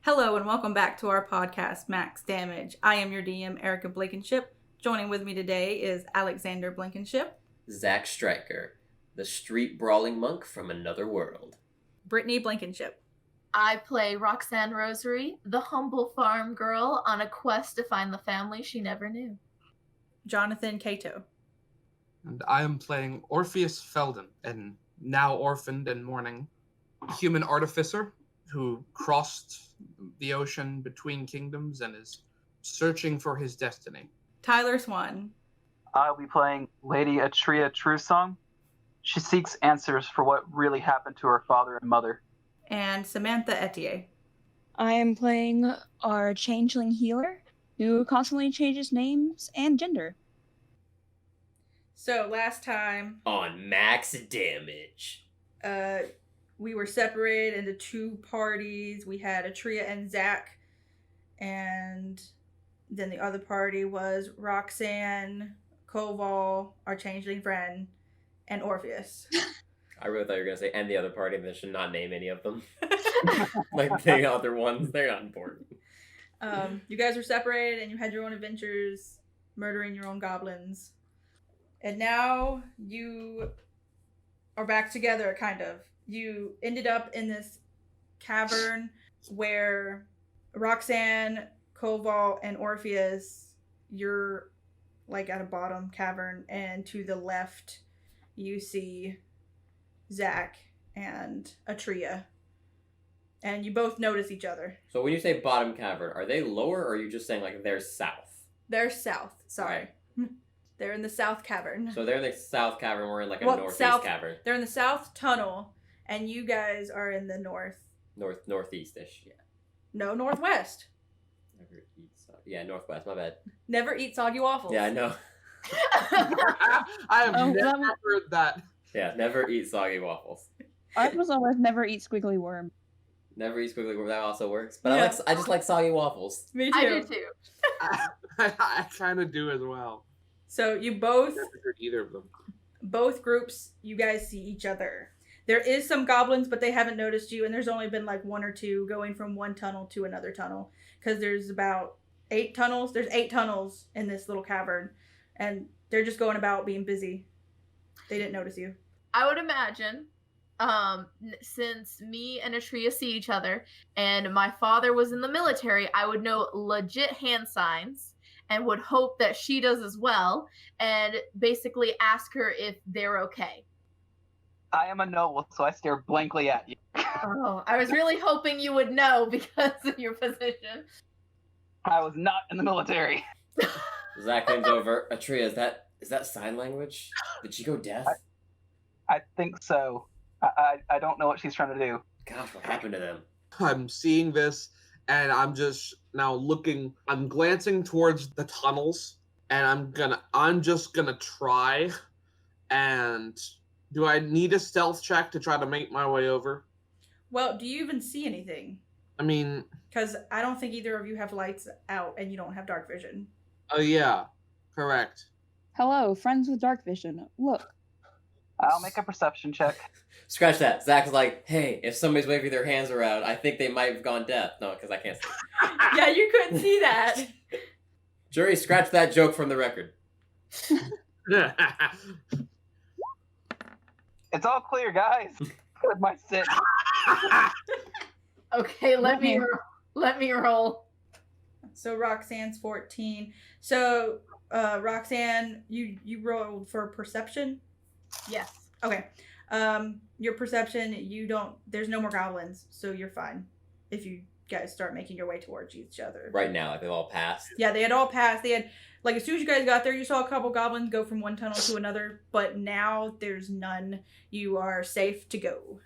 Hello and welcome back to our podcast, Max Damage. I am your DM, Erica Blankenship. Joining with me today is Alexander Blankenship, Zach Stryker, the street brawling monk from another world. Brittany Blankenship. I play Roxanne Rosary, the humble farm girl on a quest to find the family she never knew. Jonathan Cato. And I am playing Orpheus Felden, an now orphaned and mourning human artificer who crossed the ocean between kingdoms and is searching for his destiny. Tyler Swan. I'll be playing Lady Atria Trusong. She seeks answers for what really happened to her father and mother. And Samantha Etier. I am playing our changeling healer who constantly changes names and gender. So last time, On Max Damage. we were separated into two parties. We had Atria and Zach, and then the other party was Roxanne, Koval, our changeling friend, and Orpheus. I really thought you were going to say, and the other party, and they should not name any of them. Like the other ones, they're not important. You guys were separated and you had your own adventures, murdering your own goblins. And now you are back together, kind of. You ended up in this cavern where Roxanne, Koval, and Orpheus, you're like at a bottom cavern, and to the left you see Zach and Atria. And you both notice each other. So when you say bottom cavern, are they lower, or are you just saying like they're south? They're south, sorry. Right. They're in the south cavern. So they're in the south cavern, we're in like a northeast south, cavern. They're in the south tunnel, and you guys are in the Northeast-ish, yeah. No, northwest. Never eat yeah, northwest, my bad. Never eat soggy waffles. Yeah, I know. I have Oh, never that was- heard that. Yeah, never eat soggy waffles. I was always never eat squiggly worm. Never eat squiggly worm, that also works. But Yeah. I just like soggy waffles. Me too. I do too. I kind of do as well. So you both, Never heard either of them. both groups, you guys see each other. There is some goblins, but they haven't noticed you, and there's only been like one or two going from one tunnel to another tunnel, because there's about 8 tunnels. There's 8 tunnels in this little cavern, and they're just going about being busy. They didn't notice you. I would imagine, since me and Atria see each other, and my father was in the military, I would know legit hand signs and would hope that she does as well, and basically ask her if they're okay. I am a noble, so I stare blankly at you. Oh, I was really hoping you would know because of your position. I was not in the military. Zach leans over. Atria, is that sign language? Did she go deaf? I think so. I don't know what she's trying to do. Gosh, what happened to them? I'm seeing this, and I'm just now looking. I'm glancing towards the tunnels, and I'm just gonna try. And do I need a stealth check to try to make my way over? Well, do you even see anything? I mean, Because I don't think either of you have lights out, and you don't have dark vision. oh yeah, correct. Hello, friends with dark vision. Look. I'll make a perception check. Scratch that. Zach's like, hey, if somebody's waving their hands around, I think they might have gone deaf. No, because I can't see. Yeah, you couldn't see that. Jury, scratch that joke from the record. It's all clear, guys. With my 6. Okay, let me roll. So Roxanne's 14. So Roxanne, you rolled for perception? Yes. Okay. Your perception, there's no more goblins, so you're fine if you guys start making your way towards each other. Right now, like they've all passed. Yeah, they had all passed. They had, like, as soon as you guys got there, you saw a couple goblins go from one tunnel to another, but now there's none. You are safe to go.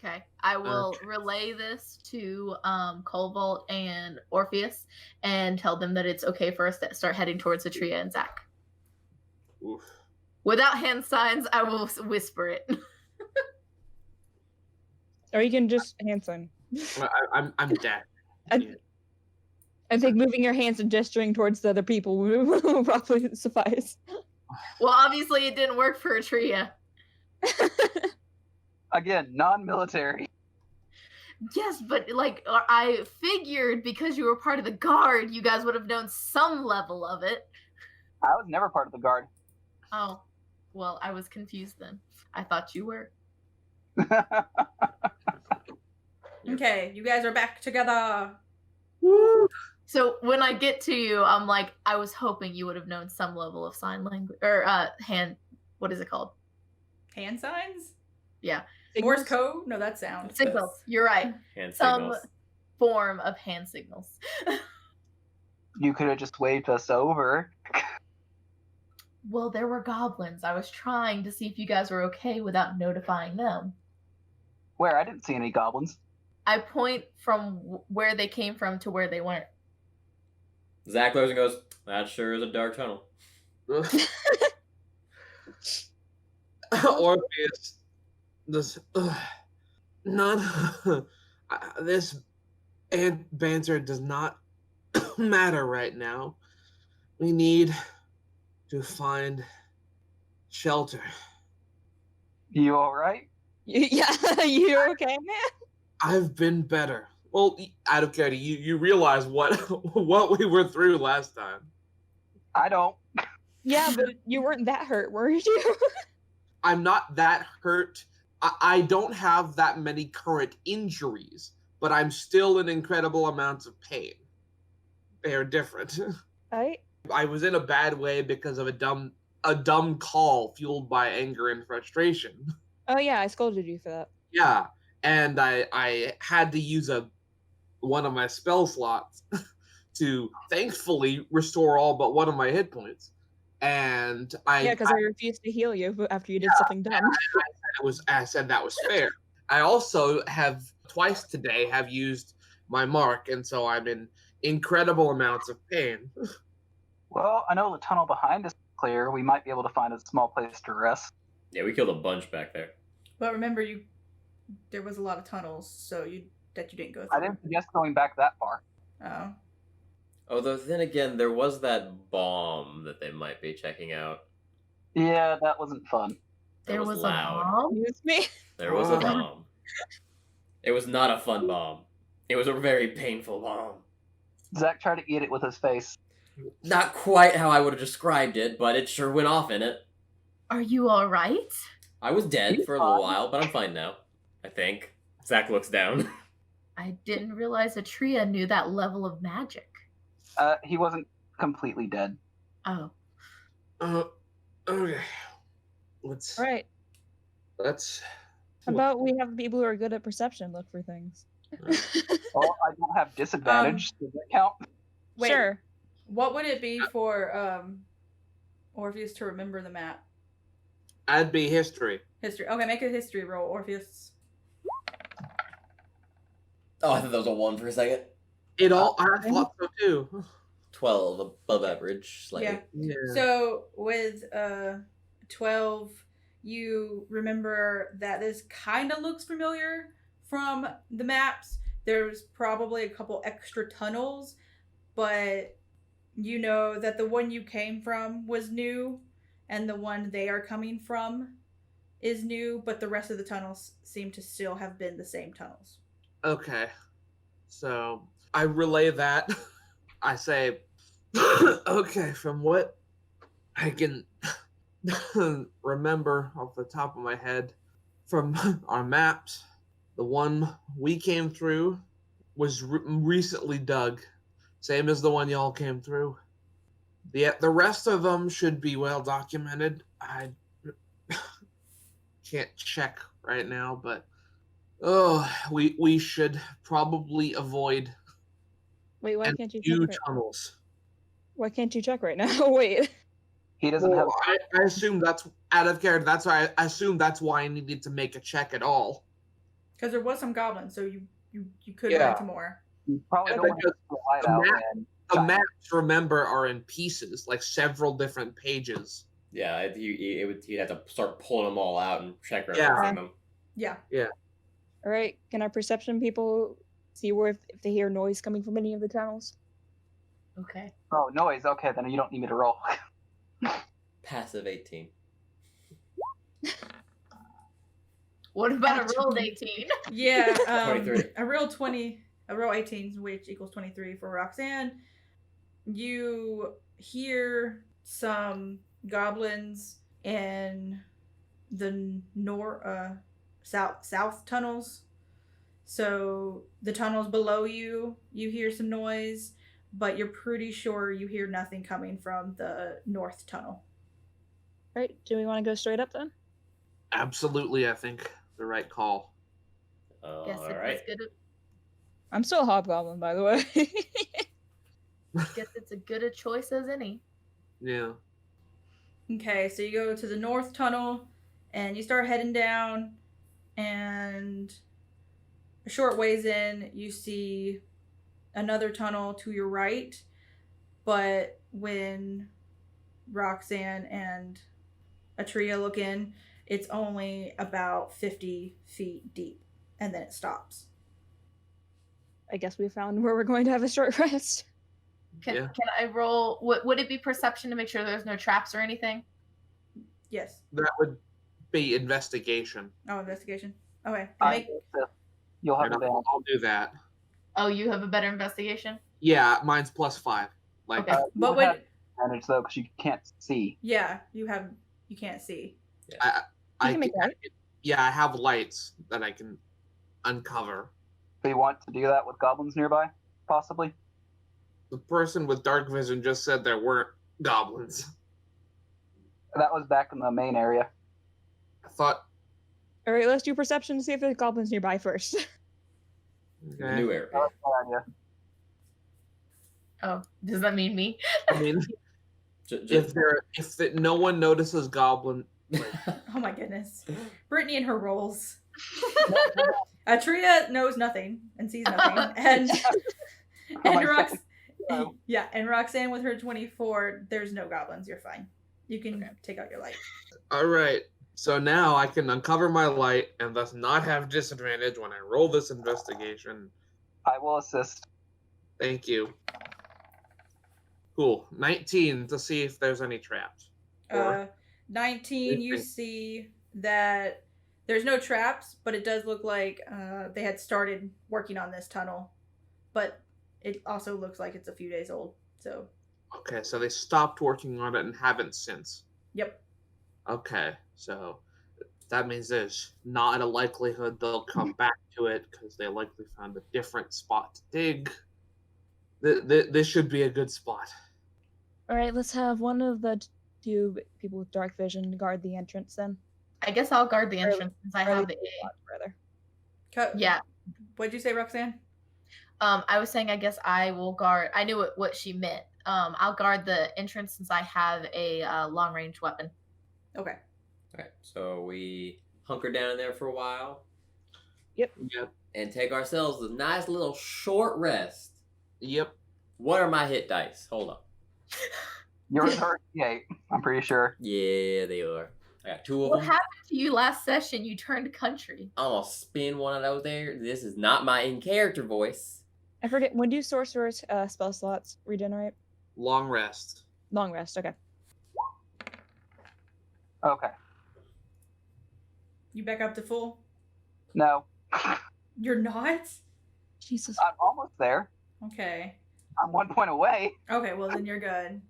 Okay, I will relay this to Koval and Orpheus and tell them that it's okay for us to start heading towards Atria and Zach. Oof. Without hand signs, I will whisper it. Or you can just hand sign. I'm dead. I think moving your hands and gesturing towards the other people will probably suffice. Well, obviously it didn't work for Atria. Again, non-military. Yes, but like I figured because you were part of the guard, you guys would have known some level of it. I was never part of the guard. Oh, well, I was confused then. I thought you were. Okay, you guys are back together. So when I get to you, I'm like, I was hoping you would have known some level of sign language or hand. What is it called? Hand signs? Yeah, Morse code? No, that's sound. signals. You're right. Hand Some signals. form of hand signals. You could have just waved us over. Well, there were goblins. I was trying to see if you guys were okay without notifying them. Where? I didn't see any goblins. I point from where they came from to where they went. Zach looks and goes, "That sure is a dark tunnel." Orpheus, this none. This banter does not matter right now. We need to find shelter. You all right? Yeah, you okay, man? I've been better. Well, out of character, you realize what what we were through last time. I don't. Yeah, but you weren't that hurt, were you? I'm not that hurt. I don't have that many current injuries, but I'm still in incredible amounts of pain. They are different. Right? I was in a bad way because of a dumb call fueled by anger and frustration. Oh yeah, I scolded you for that. Yeah, and I had to use one of my spell slots to thankfully restore all but one of my hit points. And Yeah, because I refused to heal you after you did something dumb. I said that was fair. I also have twice today have used my mark, and so I'm in incredible amounts of pain. Well, I know the tunnel behind us is clear. We might be able to find a small place to rest. Yeah, we killed a bunch back there. But remember, there was a lot of tunnels, so you didn't go through. I didn't suggest going back that far. Oh. Although then again, there was that bomb that they might be checking out. Yeah, that wasn't fun. That There was a bomb? Excuse me? There was a bomb. It was not a fun bomb. It was a very painful bomb. Zach tried to eat it with his face. Not quite how I would have described it, but it sure went off in it. Are you all right? I was dead for a little while, but I'm fine now. I think. Zach looks down. I didn't realize Atria knew that level of magic. He wasn't completely dead. Oh. Okay. Let's. Right. Let's. How about we have people who are good at perception look for things? Well, I don't have disadvantage. Does that count? Wait, Sure. what would it be for Orpheus to remember the map? I'd be history. History. Okay, make a history roll, Orpheus. Oh, I thought that was a 1 for a second. I thought so too. 12, above average, slightly. Yeah. So with 12, you remember that this kind of looks familiar from the maps. There's probably a couple extra tunnels, but you know that the one you came from was new, and the one they are coming from is new, but the rest of the tunnels seem to still have been the same tunnels. Okay. So I relay that. I say, okay, from what I can remember off the top of my head from our maps, the one we came through was recently dug, same as the one y'all came through. The rest of them should be well documented. I can't check right now, but we should probably avoid Wait, why can't you new check? tunnels. Why can't you check right now? Wait. He doesn't have. I assume that's out of character. That's why I assume that's why I needed to make a check at all. Because there was some goblins, so you could Yeah. run into more. You probably Yeah, don't want to because hide the out map- and The China. maps, remember, are in pieces, like several different pages. Yeah, he'd have to start pulling them all out and check Yeah. referencing them. Yeah. All right. Can our perception people see where if they hear noise coming from any of the tunnels? Okay. Oh, noise. Okay, then you don't need me to roll. Passive 18. What about a rolled 18? Yeah, 23. a roll 18, which equals 23 for Roxanne. You hear some goblins in the south tunnels. So the tunnels below you, you hear some noise, but you're pretty sure you hear nothing coming from the north tunnel. Right? Do we want to go straight up then? Absolutely, I think the right call. Guess All it's right. as good. I'm still a hobgoblin, by the way. Guess it's as good a choice as any. Yeah. Okay, so you go to the north tunnel and you start heading down, and a short ways in, you see another tunnel to your right, but when Roxanne and Atria look in, it's only about 50 feet deep, and then it stops. I guess we found where we're going to have a short rest. Can I roll? Would it be perception to make sure there's no traps or anything? Yes. That would be investigation. Oh, investigation. Okay. You'll have And advantage. I'll do that. Oh, you have a better investigation? Yeah, mine's +5. Like, Okay. But You when have advantage though, because you can't see. yeah, you can't see. I can make light. Yeah, I have lights that I can uncover. Do you want to do that with goblins nearby? Possibly. The person with dark vision just said there weren't goblins. That was back in the main area. I thought. All right, let's do perception to see if there's goblins nearby first. Okay. New area. That was my idea. Oh, does that mean me? I mean, if no one notices goblin, Oh my goodness. Brittany and her rolls. Atria knows nothing and sees nothing. And my and Roxanne with her 24, there's no goblins. You're fine. You can take out your light. all right. So now I can uncover my light and thus not have disadvantage when I roll this investigation. I will assist. Thank you. Cool. 19 to see if there's any traps. 19, you see that there's no traps, but it does look like they had started working on this tunnel. But it also looks like it's a few days old. So. Okay, so they stopped working on it and haven't since. Yep. Okay, so that means there's not a likelihood they'll come back to it because they likely found a different spot to dig. This should be a good spot. All right, let's have one of the two people with dark vision guard the entrance then. I guess I'll guard the entrance since I have the Rather. Yeah. What'd you say, Roxanne? I was saying I guess I will guard. I knew what she meant. I'll guard the entrance since I have a long range weapon. Okay. Alright, so we hunker down there for a while Yep. and take ourselves a nice little short rest. Yep. What are my hit dice? Hold on. Yours are 8, I'm pretty sure. Yeah, they are. I got 2 of What them. happened to you last session? You turned country. I'm gonna spin one of those there. This is not my in-character voice. I forget, when do sorcerers spell slots regenerate? Long rest. Long rest, okay. Okay. You back up to full? No. You're not? Jesus. I'm almost there. Okay. I'm 1 point away. Okay, well then you're good.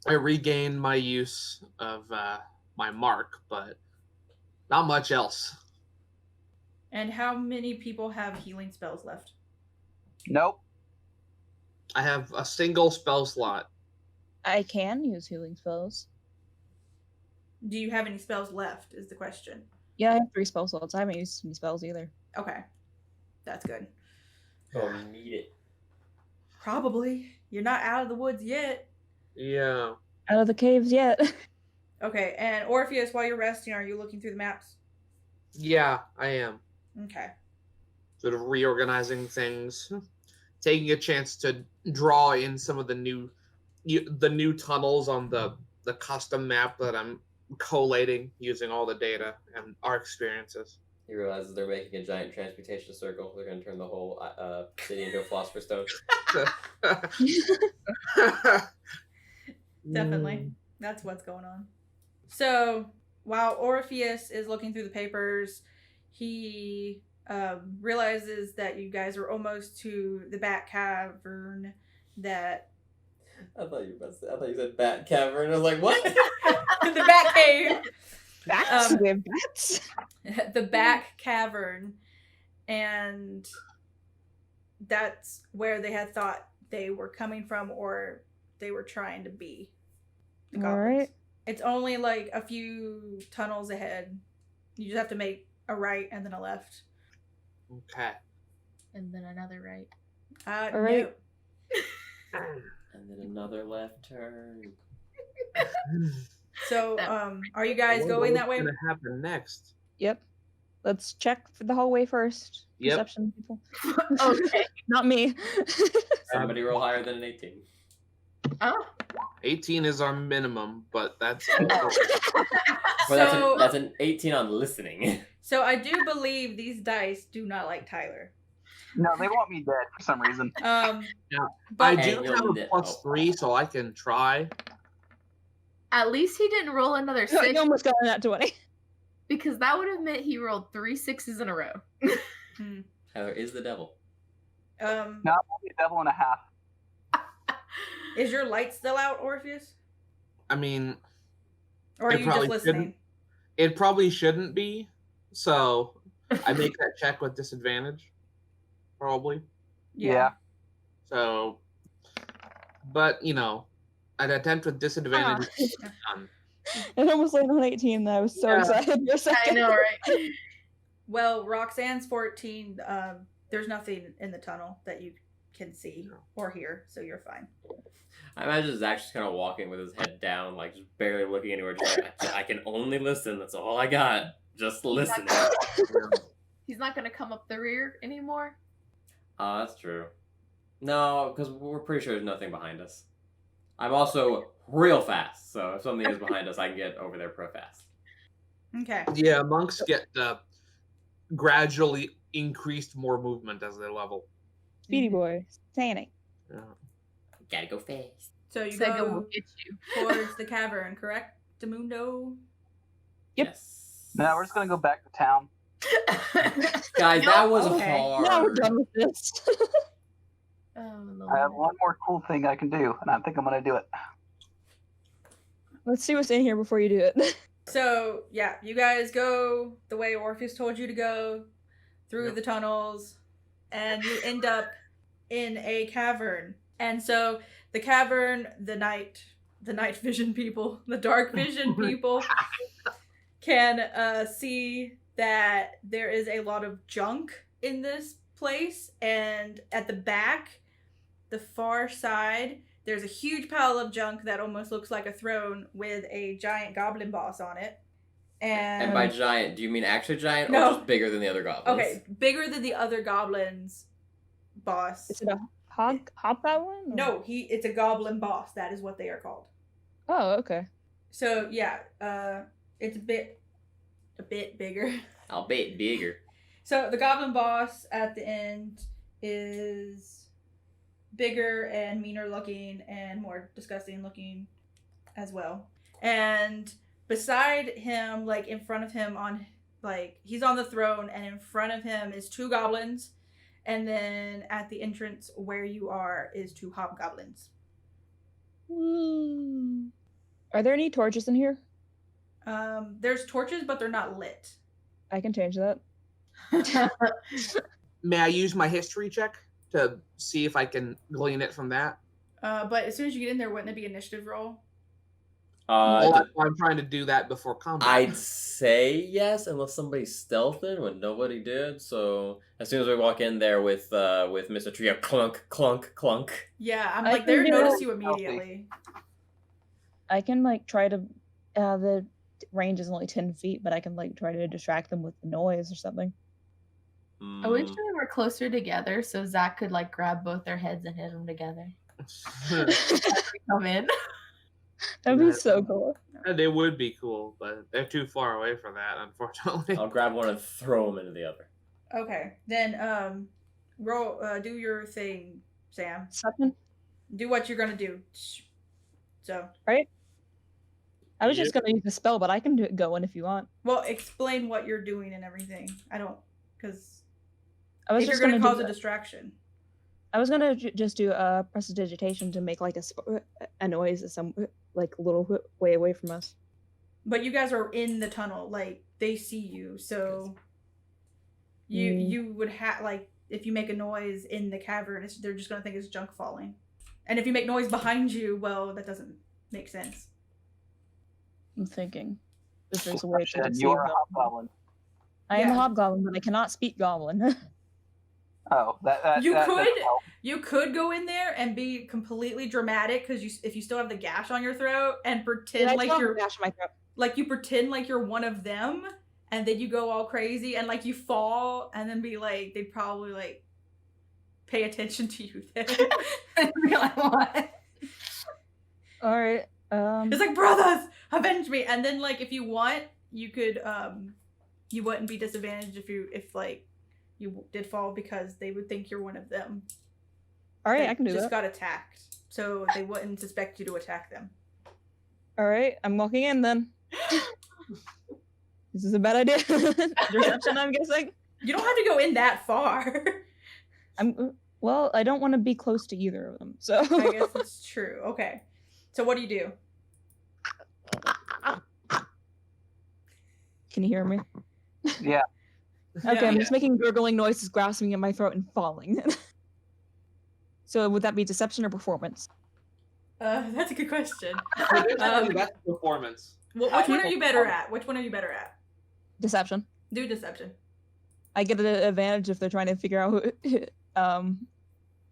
I regained my use of my mark, but not much else. And how many people have healing spells left? Nope. I have a single spell slot. I can use healing spells. Do you have any spells left, is the question. Yeah, I have 3 spell slots. I haven't used any spells either. Okay. That's good. Oh, we need it. Probably. You're not out of the woods yet. Yeah. Out of the caves yet. Okay, and Orpheus, while you're resting, are you looking through the maps? Yeah, I am. Okay. Sort of reorganizing things, taking a chance to draw in some of the new tunnels on the custom map that I'm collating using all the data and our experiences. He realizes they're making a giant transmutation circle. They're gonna turn the whole city into a philosopher's stone. Definitely. That's what's going on. So, while Orpheus is looking through the papers, he realizes that you guys are almost to the Bat Cavern. That I thought you said Bat Cavern. I was like, what? the Bat Cave. Bats? We have bats? The Back Cavern, and that's where they had thought they were coming from, or they were trying to be. The All goblins. right. It's only like a few tunnels ahead. You just have to make a right and then a left. Okay. And then another right. All right. And then another left turn. So, are you guys going that way? What's gonna happen next? Yep. Let's check for the hallway first. Yep. Perception, people. Okay. Not me. Somebody roll higher than an 18. Oh. 18 is our minimum, but that's Well, So- that's an 18 on listening. So I do believe these dice do not like Tyler. No, they want me dead for some reason. I But do And you'll have a knit- +3, so I can try. At least he didn't roll another You 6, almost got that 20. because that would have meant he rolled 3 6s in a row. Tyler is the devil. No, I'm only a devil and a half. is your light still out, Orpheus? I mean, Or are It you probably just listening? it probably shouldn't be, so I make that check with disadvantage, probably. Yeah. So, but you know, an attempt with disadvantage. is done. It almost landed on 18. I was so Yeah. excited for a I second. know, right? Well, Roxanne's 14. There's nothing in the tunnel that you can see or hear, so you're fine. I imagine Zach just kind of walking with his head down, like just barely looking anywhere. Just like, I can only listen. That's all I got. Just listening. He's not going to come up the rear anymore. That's true. No, because we're pretty sure there's nothing behind us. I'm also real fast, so if something is behind us, I can get over there pro fast. Okay. Yeah, monks get gradually increased more movement as they level. Speedy boy. Sanic. Yeah. Gotta go fast. So you Sega will go get you. towards the cavern, correct, Demundo? Yep. Yes. No, we're just gonna go back to town. Guys, that was Okay. hard. Now we're done with this. Oh, I have Lord. one more cool thing I can do, and I think I'm gonna do it. Let's see what's in here before you do it. So yeah, you guys go the way Orpheus told you to go, through Yep. the tunnels, and you end up in a cavern. And so the cavern, the night vision people, the dark vision people can see that there is a lot of junk in this place, and at the back, the far side, there's a huge pile of junk that almost looks like a throne with a giant goblin boss on it. And by giant, do you mean actually giant or No. just bigger than the other goblins? okay, bigger than the other goblins boss. Is it a hobgoblin? or- No, it's a goblin boss. That is what they are called. Oh, okay. So yeah, it's a bit bigger. I'll bet bigger. So the goblin boss at the end is bigger and meaner looking and more disgusting looking as well. And beside him, like in front of him he's on the throne, and in front of him is 2 goblins, and then at the entrance where you are is 2 hobgoblins. Are there any torches in here? There's torches, but they're not lit. I can change that. May I use my history check to see if I can glean it from that? But as soon as you get in there, wouldn't it be initiative roll? Well, I'm trying to do that before combat. I'd say yes, unless somebody's stealthing when nobody did. So as soon as we walk in there with Mr. Trio, clunk, clunk, clunk. Yeah, I'm I like, can they do notice it. you immediately. I can try to. The range is only 10 feet, but I can try to distract them with the noise or something. I wish we were closer together so Zach could grab both their heads and hit them together. Come in. That'd be so cool. They would be cool, but they're too far away for that, unfortunately. I'll grab one and throw them into the other. Okay, then roll. Do your thing, Sam. Something. Do what you're gonna do. So I was just gonna use the spell, but I can go in if you want. Well, explain what you're doing and everything. I don't, because I was if you're just going to gonna cause do a distraction. I was gonna just do a prestidigitation to make like a noise some like a little way away from us. But you guys are in the tunnel, like they see you, so you would have like if you make a noise in the cavern, they're just gonna think it's junk falling. And if you make noise behind you, well, that doesn't make sense. I'm thinking if there's a way to deceive You're a them. hobgoblin. I am a Yeah. hobgoblin, but I cannot speak goblin. Oh, that You that could- doesn't help. You could go in there and be completely dramatic because if you still have the gash on your throat and pretend I like still have you're a gash in my throat. like you pretend like you're one of them, and then you go all crazy and like you fall and then be like they'd probably like pay attention to you then. And be like, what? All right. It's like, brothers, avenge me. And then like if you want, you could you wouldn't be disadvantaged if like you did fall because they would think you're one of them. All right, that I can do just that. got attacked, so they wouldn't suspect you to attack them. All right, I'm walking in then. This is a bad idea. Deception, I'm guessing. You don't have to go in that far. Well, I don't want to be close to either of them, so. I guess that's true. Okay, so what do you do? Can you hear me? Yeah. Okay, I'm Yeah. just making gurgling noises, grasping in my throat, and falling. So would that be deception or performance? That's a good question. That's performance. Well, which one are you better at? Which one are you better at? Deception. Do deception. I get an advantage if they're trying to figure out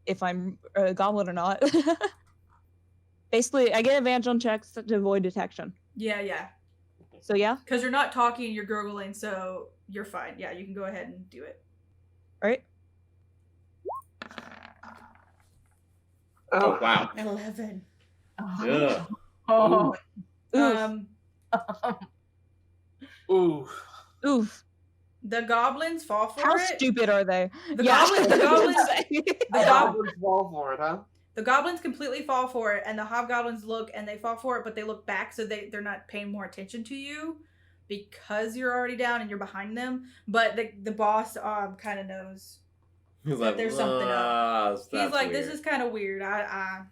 if I'm a goblin or not. Basically, I get advantage on checks to avoid detection. Yeah. So yeah, Because you're not talking, you're gurgling, so you're fine. Yeah, you can go ahead and do it. right? Oh wow. 11. Ugh. Oh. Oof. Ooh. Oof. The goblins fall for How it. stupid are they? The goblins- the goblins- the The, gob- Goblins fall for it, huh? the goblins completely fall for it, and the hobgoblins look and they fall for it, but they look back so they're not paying more attention to you because you're already down and you're behind them. But the boss kind of knows. He's That there's something up. He's That's like, weird. this is kind of weird. I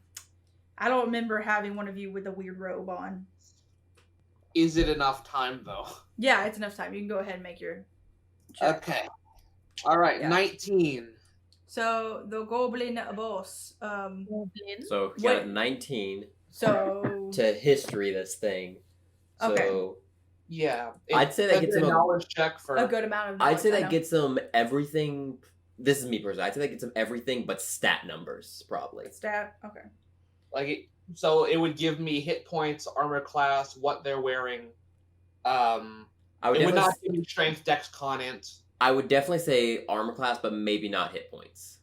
don't remember having one of you with a weird robe on. Is it enough time though? Yeah, it's enough time. You can go ahead and make your check. Okay. All right, Yeah. 19. So the goblin boss. So he What- got 19 So to history this thing. So Okay. Yeah. I'd say that that's gets a him a- knowledge check for. a good amount of. I'd say knowledge, I that know. gets him everything. This is me personally. I'd say that gets him everything but stat numbers, probably. Stat. Okay. So it would give me hit points, armor class, what they're wearing. I would It would definitely, not give me strength, dex, con, int. I would definitely say armor class, but maybe not hit points.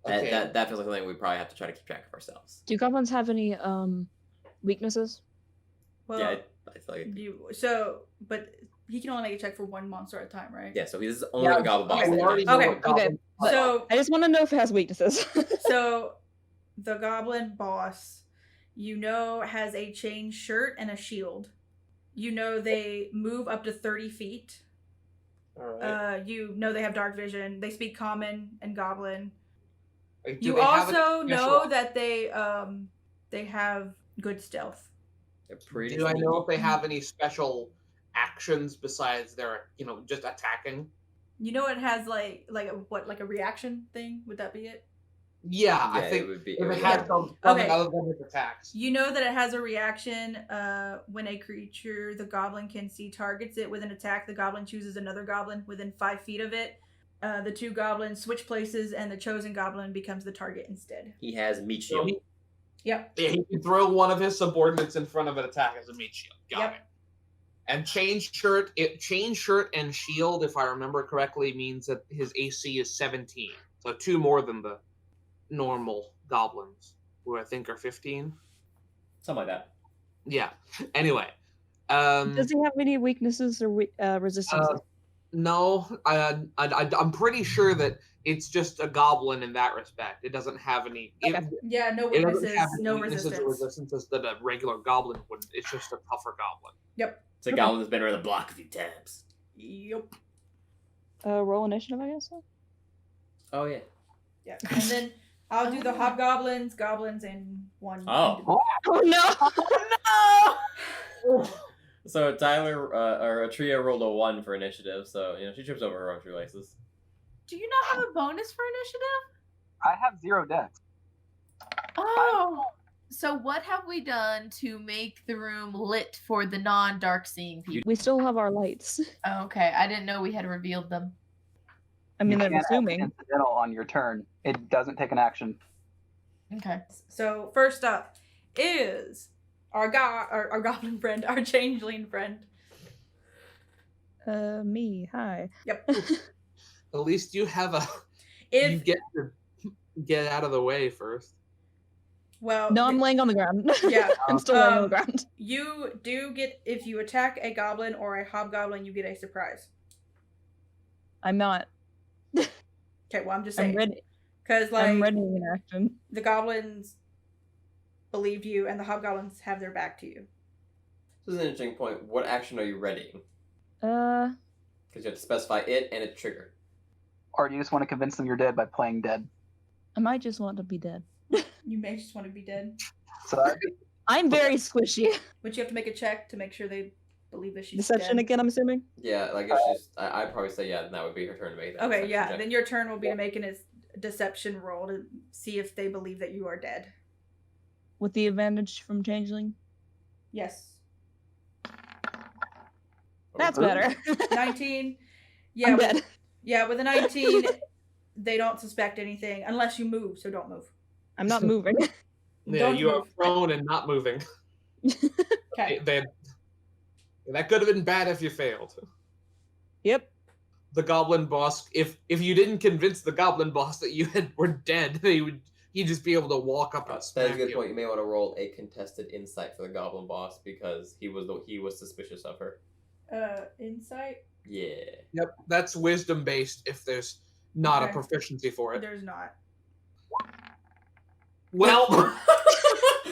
Okay. That feels like something we probably have to try to keep track of ourselves. Do goblins have any weaknesses? Well, Yeah, I feel like but he can only make a check for one monster at a time, right? yeah. So this is only Yeah, the goblin boss. Okay, we that already can- know Okay, what goblin- but- So I just want to know if it has weaknesses. so the goblin boss, has a chain shirt and a shield. They move up to 30 feet. All right. They have dark vision. They speak common and goblin. Like, do You they have a also know special- that they have good stealth. They're pretty Do I know if they sneaky. have any special actions besides their, just attacking? It has like a reaction thing. Would that be it? Yeah, Yeah, I think it would be. if it it would has be- something Okay. other than its attacks. You know that it has a reaction when a creature the goblin can see targets it with an attack. The goblin chooses another goblin within 5 feet of it. The two goblins switch places, and the chosen goblin becomes the target instead. He has meat So shield. he, Yep. yeah, he can throw one of his subordinates in front of an attack as a meat shield. Got Yep. it. And chain shirt and shield, if I remember correctly, means that his AC is 17. So 2 more than the normal goblins, who I think are 15. Something like that. Yeah. Anyway. Does he have any weaknesses or resistances? No, I'm pretty sure that it's just a goblin in that respect. It doesn't have any. Okay. Yeah, no It doesn't weaknesses, have any no weaknesses or resistance. resistances that a regular goblin would. It's just a tougher goblin. Yep. It's a goblin that's been around the block a few times. Yep. Roll initiative, I guess. So? Oh yeah. Yeah. And then I'll do the hobgoblins, goblins, and one. Oh. Oh no! So Tyler or Atria rolled a 1 for initiative, so she trips over her own shoelaces. Do you not have a bonus for initiative? I have 0 dex. Oh. So what have we done to make the room lit for the non-dark seeing people? We still have our lights. Oh, okay, I didn't know we had revealed them. I mean, You I'm can't have assuming. incidental on your turn. It doesn't take an action. Okay. So first up is our goblin friend, our changeling friend. Me. Hi. Yep. At least you have a. If You get to get out of the way first. well, No, I'm laying on the ground. Yeah. I'm still laying on the ground. You do get, if you attack a goblin or a hobgoblin, you get a surprise. I'm not. Okay, well I'm just I'm saying, ready. because I'm ready in action. the goblins believed you, and the hobgoblins have their back to you. This is an interesting point. What action are you readying? Uh, Because you have to specify it and its trigger. Or do you just want to convince them you're dead by playing dead? I might just want to be dead. You may just want to be dead, So that'd be I'm very squishy. but you have to make a check to make sure they believe that she's Deception dead. again, I'm assuming. Yeah, like if she's, I'd probably say yeah. Then that would be her turn to make that. Okay, deception yeah. check. Then your turn will be to make a deception roll to see if they believe that you are dead. With the advantage from changeling. Yes. That's Ooh. better. 19. Yeah. I'm with, dead. yeah, with a 19, they don't suspect anything unless you move. So don't move. I'm not moving. Yeah, Don't you are move. prone and not moving. Okay. That could have been bad if you failed. Yep. The goblin boss, if you didn't convince the goblin boss that you were dead, he'd just be able to walk up and That is smack a good you. point. You may want to roll a contested insight for the goblin boss because he was suspicious of her. Insight? Yeah. Yep, that's wisdom based if there's not Okay. a proficiency for it. There's not. Well,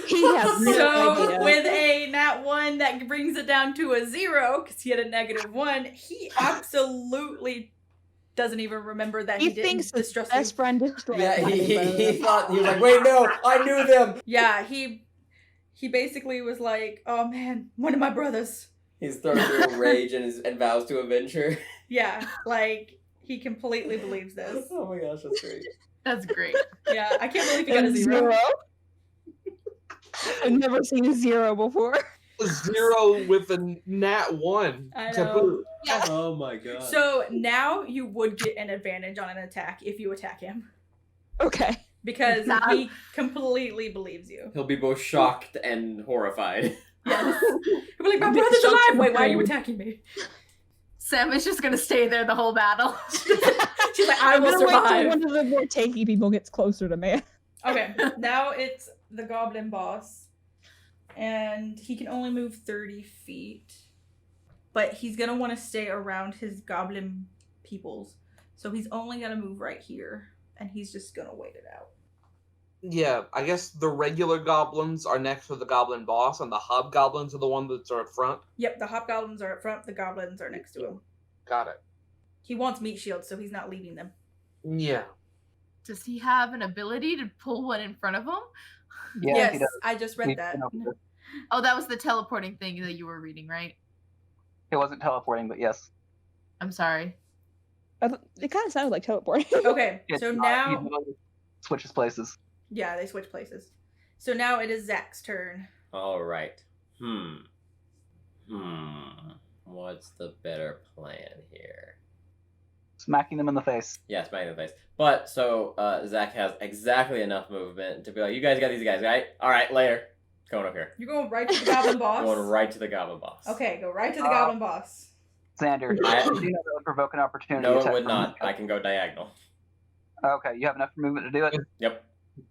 He has no So idea. with a nat 1 that brings it down to a 0 because he had a -1, he absolutely doesn't even remember that He he didn't thinks his distrust best you. friend destroyed Yeah, him. he thought he was like, wait, no, I knew them. Yeah, he basically was like, oh man, one of my brothers. He's thrown through a rage and vows to avenge her. Yeah, like he completely believes this. Oh my gosh, that's great. That's great. Yeah, I can't believe he got a And 0. I've never seen a 0 before. 0 with a nat 1 I to know. boot. Yeah. Oh my god. So now you would get an advantage on an attack if you attack him. Okay. Because he completely believes you. He'll be both shocked and horrified. Yes. He'll be like, my I'm just brother's shocked alive! and Wait, why are you afraid. attacking me? Sam is just gonna stay there the whole battle. She's like, I I'm will gonna wait till survive. one of the more tanky people gets closer to me. Okay, now it's the goblin boss. And he can only move 30 feet. But he's going to want to stay around his goblin peoples. So he's only going to move right here. And he's just going to wait it out. Yeah, I guess the regular goblins are next to the goblin boss, and the hobgoblins are the ones that are up front. Yep, the hobgoblins are up front. The goblins are next to him. Got it. He wants meat shields, so he's not leaving them. Yeah. Does he have an ability to pull one in front of him? yeah. yes, He does. I just read He's that. been over this. Oh, that was the teleporting thing that you were reading, right? It wasn't teleporting, but yes. I'm sorry. It kind of sounded like teleporting. Okay, It's so not- now... he literally switches places. Yeah, they switch places. So now it is Zach's turn. All right. What's the better plan here? Smacking them in the face. Yeah, smacking in the face. But so Zach has exactly enough movement to be like, you guys got these guys, right? All right, later. Going up here. You're going right to the goblin boss? Going right to the goblin boss. Okay, go right to the goblin boss. Xander, do you know that would provoke an opportunity No, it attack would from not. the- I can go diagonal. Okay, you have enough movement to do it? Yep.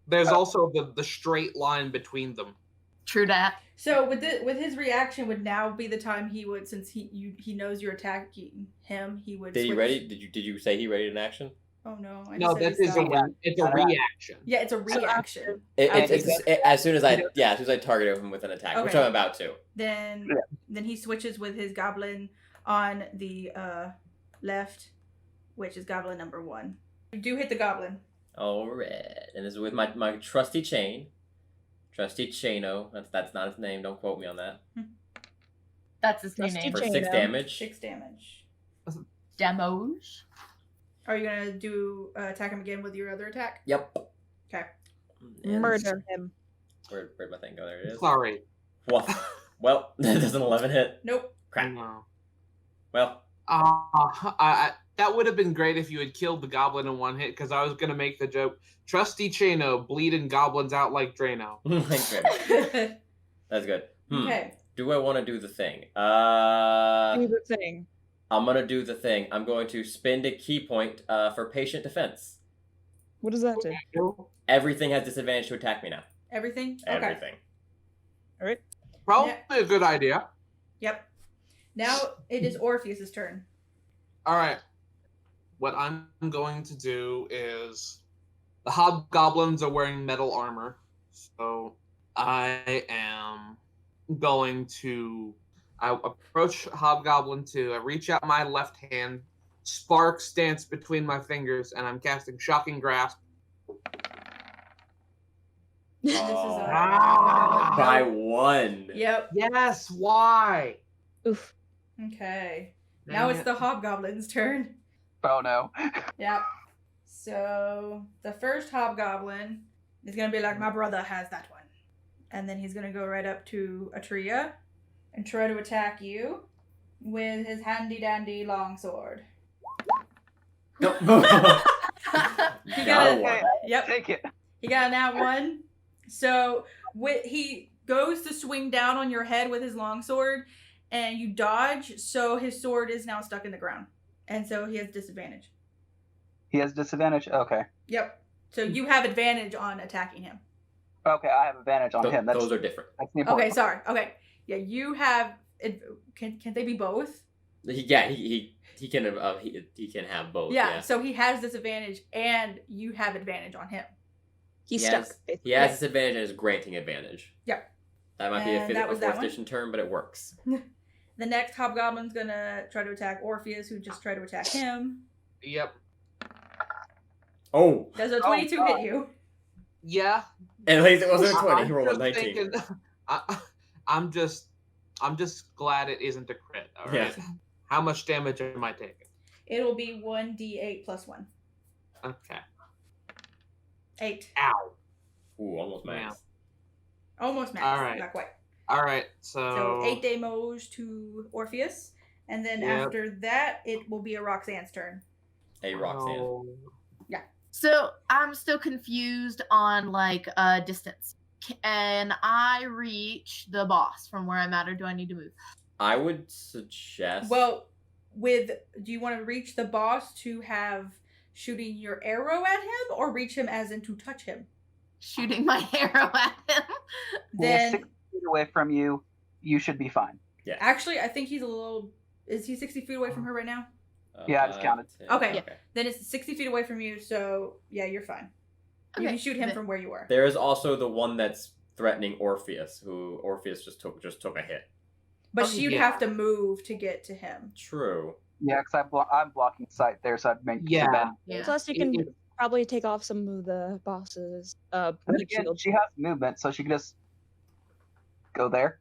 There's also the straight line between them. I True that. So with his reaction would now be the time he would, since he knows you're attacking him, he would. Did he switch. ready? Did you say he ready in action? Oh no! I No, just said that he is stopped. it's a reaction. Yeah, it's a reaction. As soon as I target him with an attack, which Okay. I'm about to. Then he switches with his goblin on the left, which is goblin number 1. You do hit the goblin. All right, and this is with my trusty chain, trusty Chaino. That's not his name. Don't quote me on that. That's his new Trusty name. For Chaino. 6 damage. 6 damage. Demos. Are you gonna do attack him again with your other attack? Yep. Okay. And Murder him. Where'd my thing go? There it is. Sorry. Well, that does an 11 hit. Nope. Crap. No. Well, That would have been great if you had killed the goblin in one hit, because I was going to make the joke, Trusty Chaino bleeding goblins out like Drano. Okay. That's good. Do I want to do the thing? Do the thing. I'm going to do the thing. I'm going to spend a key point for patient defense. What does that do? Everything has disadvantage to attack me now. Everything? Okay. Everything. All right. Probably a good idea. Yep. Now it is Orpheus's turn. All right. What I'm going to do is, the hobgoblins are wearing metal armor, so I am going to approach Hobgoblin 2. I reach out my left hand, sparks dance between my fingers, and I'm casting Shocking Grasp. This is By 1. Yep. Yes, why? Oof. Okay. Now it's the hobgoblin's turn. Oh no. Yep. So the first hobgoblin is gonna be like, my brother has that one. And then he's gonna go right up to Atria and try to attack you with his handy dandy longsword. No. He got one. Yep. Take it. He got a nat 1. So he goes to swing down on your head with his longsword, and you dodge, so his sword is now stuck in the ground. And so he has disadvantage. He has disadvantage? Okay. Yep. So you have advantage on attacking him. Okay, I have advantage on him. Those are different. That's the important Okay, sorry. Okay. Yeah, you have... Can they be both? He can have both. Yeah, so he has disadvantage, and you have advantage on him. He's He stuck. has- He has disadvantage and is granting advantage. Yep. That might be a And fifth that or was that fourth one? edition term, but it works. The next hobgoblin's gonna try to attack Orpheus, who just tried to attack him. Yep. Oh! Does a 22 hit you? Yeah. At least it wasn't a 20. He I'm rolled a just 19. thinking- I'm just glad it isn't a crit. All right. Yeah. How much damage am I taking? It'll be 1d8 plus 1. Okay. 8. Ow. Ooh, almost max. Almost max. All right. Not quite. All right. So 8 demos to Orpheus. And then Yep. after that, it will be a Roxanne's turn. Hey, Roxanne. Oh. So I'm still confused on distance. Can I reach the boss from where I'm at, or do I need to move? I would suggest... Well, do you want to reach the boss to have shooting your arrow at him, or reach him as in to touch him? Shooting my arrow at him. He's Then 6 feet away from you. You should be fine. Yeah. actually, I think he's a little. Is he 60 feet away from her right now? Yeah, I just counted. 10. Okay. Then it's 60 feet away from you, so yeah, you're fine. You Okay, can shoot him then- from where you were. There is also the one that's threatening Orpheus, who Orpheus just took a hit. But Oh, you'd yeah. have to move to get to him. True. Yeah, because I'm blocking sight there, so I'd make Yeah. the bend. Yeah. Plus, you can probably take off some of the boss's But again, shield. she has movement, so she can just go there.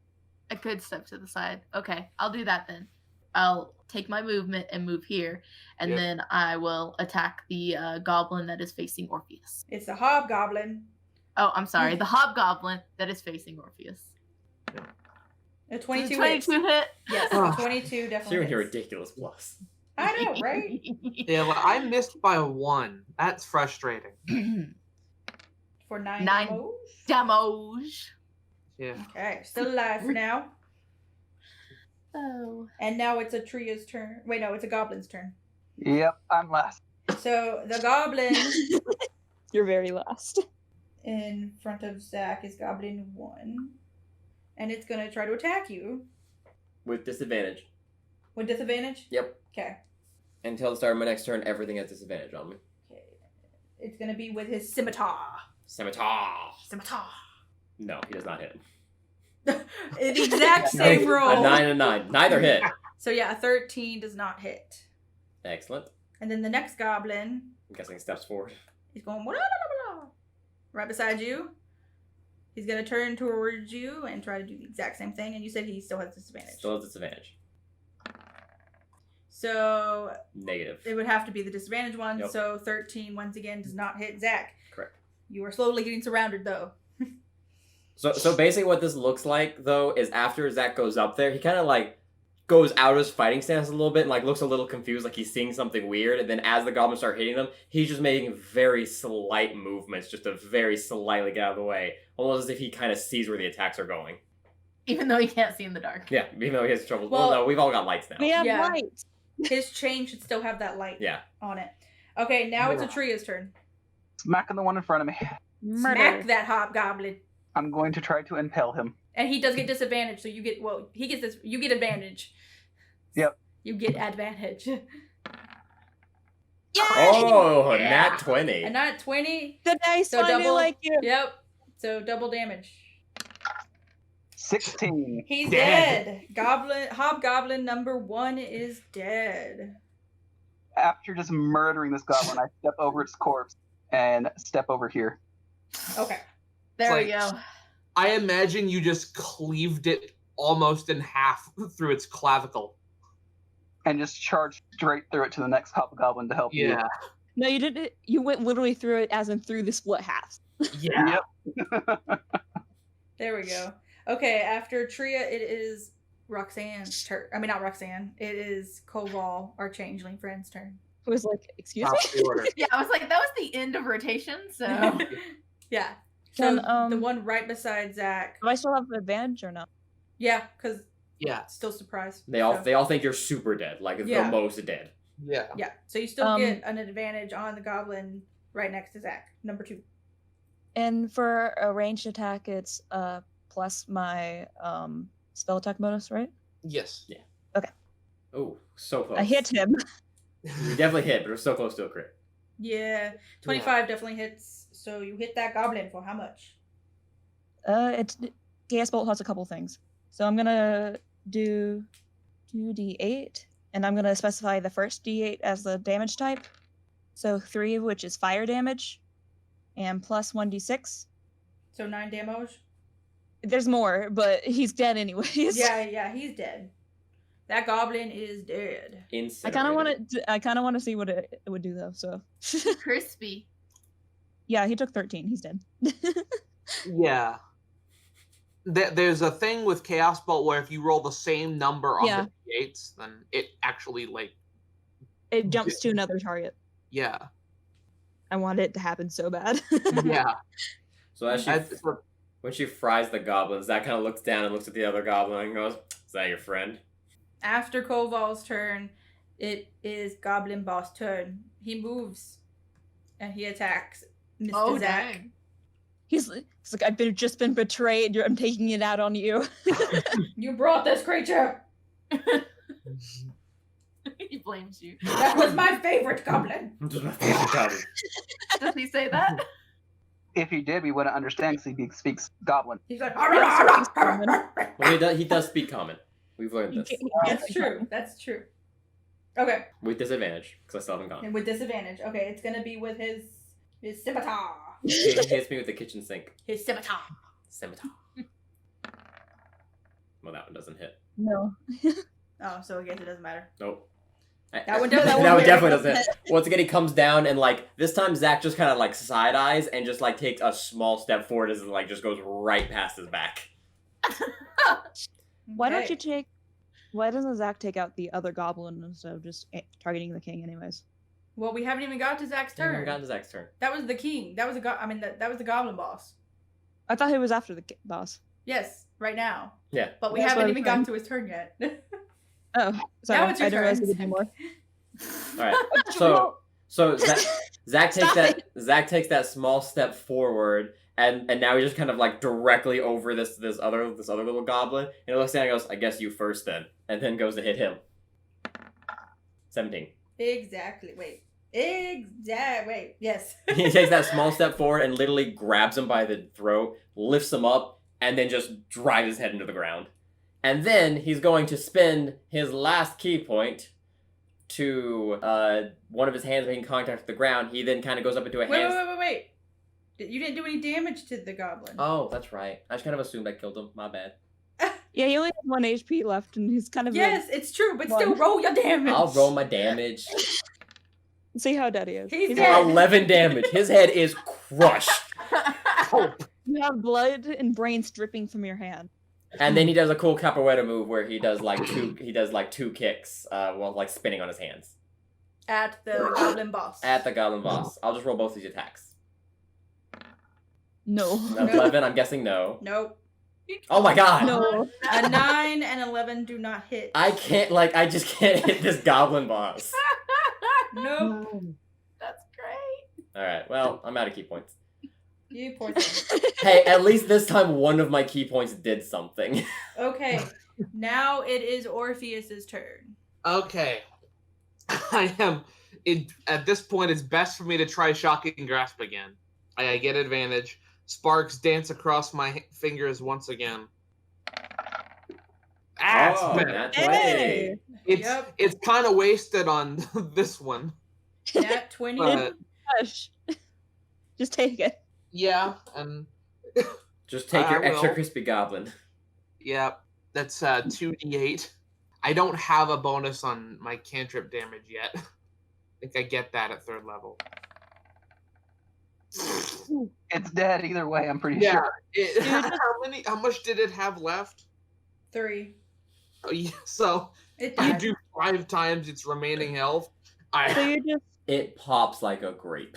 I could step to the side. Okay, I'll do that then. I'll take my movement and move here, and Yep. then I will attack the goblin that is facing Orpheus. It's the hobgoblin. Oh, I'm sorry, the hobgoblin that is facing Orpheus. A 22 Does a 22 hit? Yes, Ah. 22 definitely. Hearing your hits. ridiculous plus. I know, right? Yeah, well, I missed by 1. That's frustrating. For 9 9 demos. Demos. Yeah. Okay, still alive for now. Oh. And now it's Atria's turn. Wait, no, it's a goblin's turn. Yep, I'm last. So the goblin You're very last. in front of Zach is Goblin 1. and it's gonna try to attack you With disadvantage. with disadvantage. Yep. Okay. Until the start of my next turn, everything has disadvantage on me. Okay. It's gonna be with his scimitar. Scimitar. Scimitar. No, he does not hit. The exact same roll. A 9 and a 9. Neither hit. So yeah, a 13 does not hit. Excellent. And then the next goblin I'm guessing steps forward. is going blah, blah, blah, blah, right beside you. He's gonna turn towards you and try to do the exact same thing. And you said he still has disadvantage. Still has disadvantage. So Negative. it would have to be the disadvantage one. Yep. So 13 once again does not hit Zach. Correct. You are slowly getting surrounded though. So basically what this looks like, though, is after Zach goes up there, he kind of, like, goes out of his fighting stance a little bit and, like, looks a little confused, like he's seeing something weird. And then as the goblins start hitting them, he's just making very slight movements, just to very slightly get out of the way. Almost as if he kind of sees where the attacks are going. Even though he can't see in the dark. Yeah, even though he has trouble. Well- Well, no, we've all got lights now. We have Yeah. lights. His chain should still have that light Yeah. on it. Okay, now it's Yeah. Atria's turn. Smacking the one in front of me. Murder. Smack that hobgoblin. I'm going to try to impale him. And he does get disadvantage, so you get, well, he gets this, you get advantage. Yep. You get advantage. Yay! Oh, Yeah. nat 20. And not 20. The dice So finally double- like you. Yep. So double damage. 16. He's Dead. dead. Hobgoblin number 1 is dead. After just murdering this goblin, I step over its corpse and step over here. Okay. There we Like- go. I imagine you just cleaved it almost in half through its clavicle. And just charge straight through it to the next hobgoblin to help you. Yeah. No, you didn't. You went literally through it, as in through the split halves. Yeah. There we go. Okay, after Tria, it is Roxanne's turn. I mean, not Roxanne. It is Koval, our changeling friend's turn. It was like, excuse Top me. order. Yeah, I was like, that was the end of rotation, so. Yeah. So Then, the one right beside Zach. Do I still have advantage or not? Yeah, because Yeah. still surprised. They all So- think you're super dead, like Yeah. the most dead. Yeah. Yeah, so you still Um, get an advantage on the goblin right next to Zach, number 2. And for a ranged attack, it's plus my spell attack bonus, right? Yes. Oh, so close. I hit him. We definitely hit, but we're so close to a crit. Yeah, 25 definitely hits. So you hit that goblin for how much? It's Gas Bolt has a couple things, so I'm gonna do 2d8, and I'm gonna specify the first d8 as the damage type. So 3 of which is fire damage, and plus 1d6. So 9 damage? There's more, but he's dead anyways. Yeah, he's dead. That goblin is dead. I kind of want to see what it would do though. So Crispy. yeah, he took 13. He's dead. Yeah. There's a thing with Chaos Bolt where if you roll the same number on Yeah. the d8s, then it actually, like, It jumps to another target. yeah. I want it to happen so bad. Yeah. So as she, That's what- when she fries the goblins, that kind of looks down and looks at the other goblin and goes, "Is that your friend?" After Koval's turn, it is Goblin Boss' turn. He moves and he attacks Mr. Oh, Zach. dang. He's like, I've just been betrayed. I'm taking it out on you. You brought this creature! He blames you. That was my favorite goblin! Does he say that? If he did, we wouldn't understand because he speaks goblin. He's like, Well, he does speak common. We've learned this. That's true. That's true. Okay, With disadvantage, because I still haven't gone. and with disadvantage. Okay, it's gonna be with his scimitar. He hits me with the kitchen sink. His scimitar. Scimitar. Well, that one doesn't hit. No. Oh, so I guess it doesn't matter. Nope. That one No, definitely. That one hit. definitely doesn't hit. Once again, he comes down and, like, this time Zach just kind of, like, side eyes and just, like, takes a small step forward as it, like, just goes right past his back. Why don't Okay. you take? Why doesn't Zach take out the other goblin instead of just targeting the king, anyways? Well, we haven't even got to Zach's We haven't turn. gotten to Zach's turn. That was the king. That was the that was the goblin boss. I thought he was after the boss. Yes, right now. Yeah. But we That's haven't what even I'm gotten saying. to his turn yet. Oh, sorry. Now it's your I didn't realize turn. he could do more. All right. So Zach takes Stop Zach takes that small step forward and now he's just kind of like directly over this other little goblin, and he looks down and goes, "I guess you first then," and then goes to hit him. 17. Exactly. Wait. Yes. He takes that small step forward and literally grabs him by the throat, lifts him up, and then just drives his head into the ground. And then he's going to spend his last key point to one of his hands making contact with the ground. He then kind of goes up into a hand. Wait. You didn't do any damage to the goblin. Oh, that's right. I just kind of assumed I killed him. My bad. Yeah, he only has 1 HP left, and he's kind of Yes, it's true, but still roll your damage. I'll roll my damage. see how dead he is. He's He's dead. 11 damage. His head is crushed. You have blood and brains dripping from your hand. And then he does a cool capoeira move where he does like two kicks while like spinning on his hands. At the goblin boss. At the goblin boss. I'll just roll both these attacks. No. 11, I'm guessing no. Nope. Oh my god! No. A 9 and 11 do not hit. I just can't hit this goblin boss. Nope. That's great. Alright, well, I'm out of key points. You poor thing. Hey, at least this time one of my key points did something. Okay. Now it is Orpheus's turn. Okay. At this point, it's best for me to try Shocking Grasp again. I get advantage. Sparks dance across my fingers once again. Oh, better. that's Hey! It's kind of wasted on this one. Nat 20. But Gosh. Just take it. yeah, and Just take your I extra will. crispy goblin. yeah, that's 2d8. I don't have a bonus on my cantrip damage yet. I think I get that at 3rd level. It's dead either way, I'm pretty Yeah. sure. How much did it have left? 3. Oh, yeah, so It you died. do 5 times its remaining health. So you just It pops like a grape.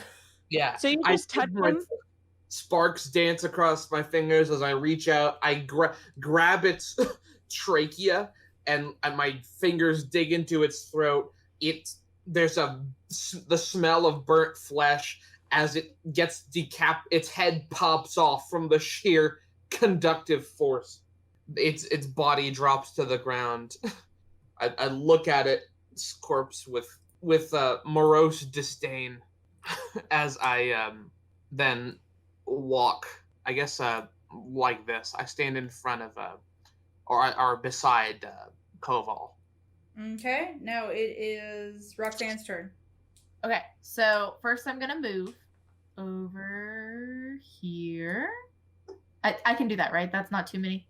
Yeah. so you I just touch did my- him. Sparks dance across my fingers as I reach out. I grab its trachea, and my fingers dig into its throat. There's the smell of burnt flesh as it gets its head pops off from the sheer conductive force. Its body drops to the ground. I look at its corpse with morose disdain as I then walk, I guess, like this. I stand in front of or beside Koval. Okay. Now it is Roxanne's turn. Okay, so first I'm gonna move over here. I can do that, right? That's not too many.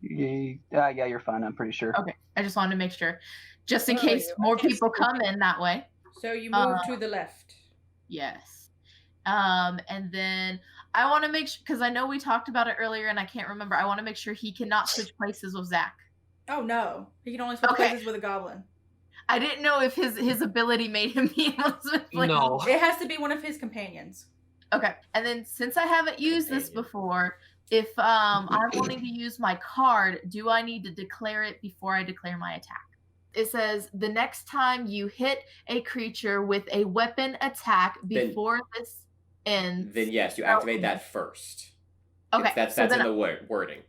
Yeah, you're fine. I'm pretty sure. Okay, I just wanted to make sure, just in Oh, case you- more okay, people so- come in that way. So you move to the left. Yes. And then I want to make sure, because I know we talked about it earlier and I can't remember. I want to make sure he cannot switch places with Zach. Oh no. He can only switch Okay. places with a goblin. I didn't know if his ability made him be able to switch places. No. It has to be one of his companions. Okay. And then since I haven't used this before, if I'm wanting to use my card, do I need to declare it before I declare my attack? It says the next time you hit a creature with a weapon attack Then- before this ends. Then yes, you activate that first. Okay. That's so in then the wording.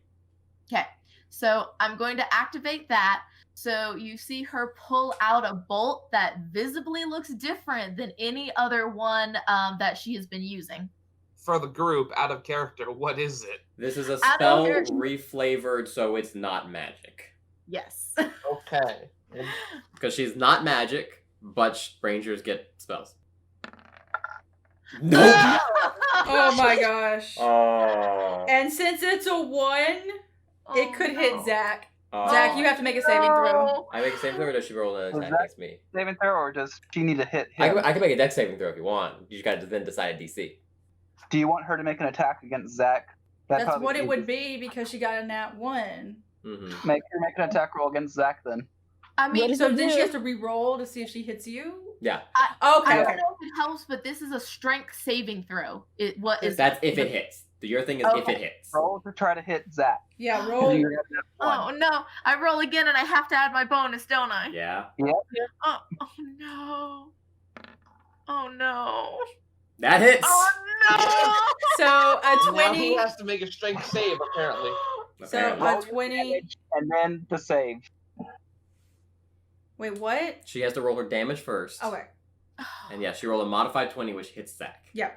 Okay, so I'm going to activate that. So you see her pull out a bolt that visibly looks different than any other one that she has been using. For the group, out of character, what is it? This is a I spell don't care. reflavored, so it's not magic. Yes. Okay. Because she's not magic, but rangers get spells. Nope. Oh my gosh. Oh. And since it's a 1, it could hit Zach. Oh. Zach, you have to make a saving throw. I make a saving throw, or does she roll an Was attack that- against me? Saving throw, or does she need to hit I him? can make a dex saving throw if you want. You just gotta then decide a DC. Do you want her to make an attack against Zach? That'd That's probably what be it would easiest. be because she got a nat 1. Mm-hmm. Make her make an attack roll against Zach then. I mean, What is So it then do? she has to re-roll to see if she hits you? Yeah, I Okay, don't okay. know if it helps, but this is a strength saving throw. What is that's if the- it hits. Your thing is if Okay. it hits. Roll to try to hit Zach. Yeah, And roll. you're gonna have one. Oh no! I roll again and I have to add my bonus, don't I? Yeah. Oh no! Oh no! That hits. Oh no! So a Now he 20. has to make a strength save, apparently. So Apparently. a Roll your 20. damage, and then the save. Wait, what? She has to roll her damage first. Okay. And yeah, she rolled a modified 20, which hits Zach. Yeah.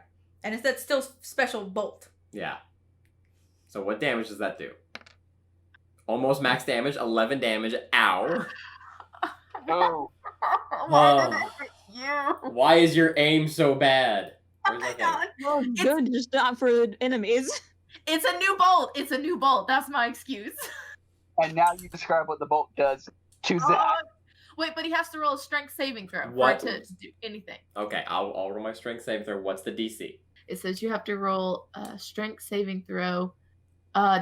And it's that still special bolt. Yeah. So what damage does that do? Almost max damage, 11 damage. Ow. Oh, Why did it hit you? Why is your aim so bad? Where's my thing? Oh, good, just not for enemies. It's a new bolt. It's a new bolt. That's my excuse. and now you describe what the bolt does to Zach. Wait, but he has to roll a strength saving throw What? for it to do anything. Okay, I'll roll my strength save throw. What's the DC? It says you have to roll a strength saving throw.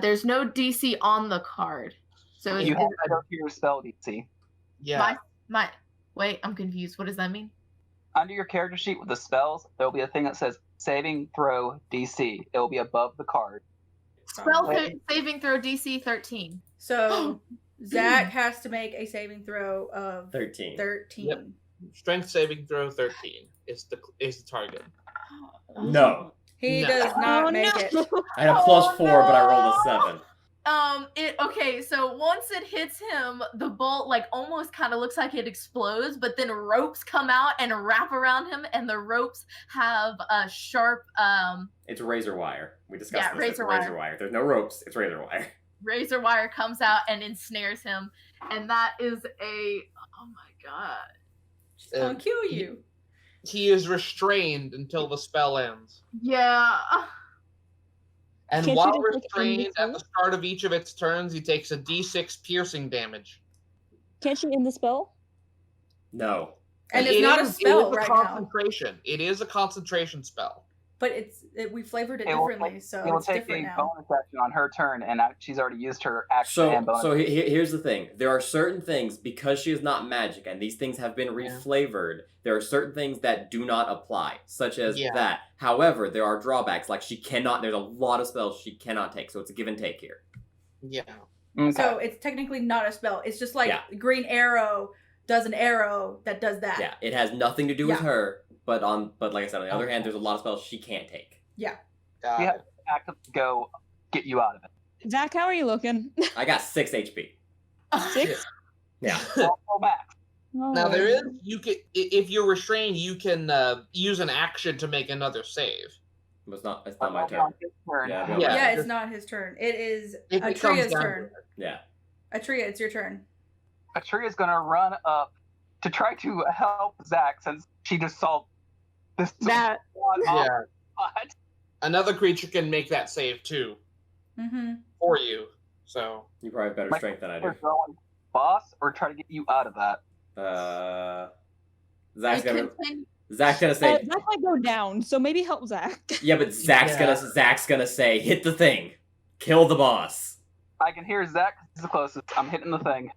There's no DC on the card. So You it's have to go to your spell DC. Yeah. wait, I'm confused. What does that mean? Under your character sheet with the spells, there'll be a thing that says saving throw DC. It'll be above the card. Spell Wait. saving throw DC 13. So Zach has to make a saving throw of 13. 13. Yep. Strength saving throw 13 is the target. No. He No. does not make it. I had a +4, but I rolled a 7. Okay, so once it hits him, the bolt like almost kind of looks like it explodes, but then ropes come out and wrap around him, and the ropes have a sharp It's razor wire. We discussed Yeah, this. It's razor wire. wire. There's no ropes. It's razor wire. razor wire comes out and ensnares him, and that is a oh my god. She's gonna kill you. He is restrained until the spell ends. Yeah. And Can't you while just, like, end restrained the at the start of each of its turns, he takes a d6 piercing damage. Can't you end the spell? No. And It it's not a is- spell it is a right now. concentration. It is a concentration spell. But we flavored it It will differently, take- so It will it's take different a now. bonus action on her turn, and she's already used her action and bonus. So here's the thing. There are certain things, because she is not magic, and these things have been Yeah. reflavored, there are certain things that do not apply, such as Yeah. that. However, there are drawbacks, like there's a lot of spells she cannot take, so it's a give and take here. Yeah. Okay. So it's technically not a spell. It's just like Yeah. Green Arrow does an arrow that does that. Yeah, it has nothing to do with Yeah. her, but like I said, on the other hand, there's a lot of spells she can't take. Got Yeah. it. Actively go get you out of it. Zach, how are you looking? I got 6 HP. 6? Yeah. Go back. Now there is if you're restrained, you can use an action to make another save. It's not my turn. Yeah, Yeah, Yeah. it's not his turn. It is If it comes Atria's down to turn. it. Yeah. Atria, it's your turn. Atria's gonna run up to try to help Zach since she just saw this. That. Yeah. What? Another creature can make that save too Mm-hmm. for you. So You probably have better My- strength than I We're do. going boss or try to get you out of that. Zach's It gonna contin- say That might go down, so maybe help Zach. yeah, but Zach's gonna say hit the thing, kill the boss. I can hear Zach. He's the closest. I'm hitting the thing.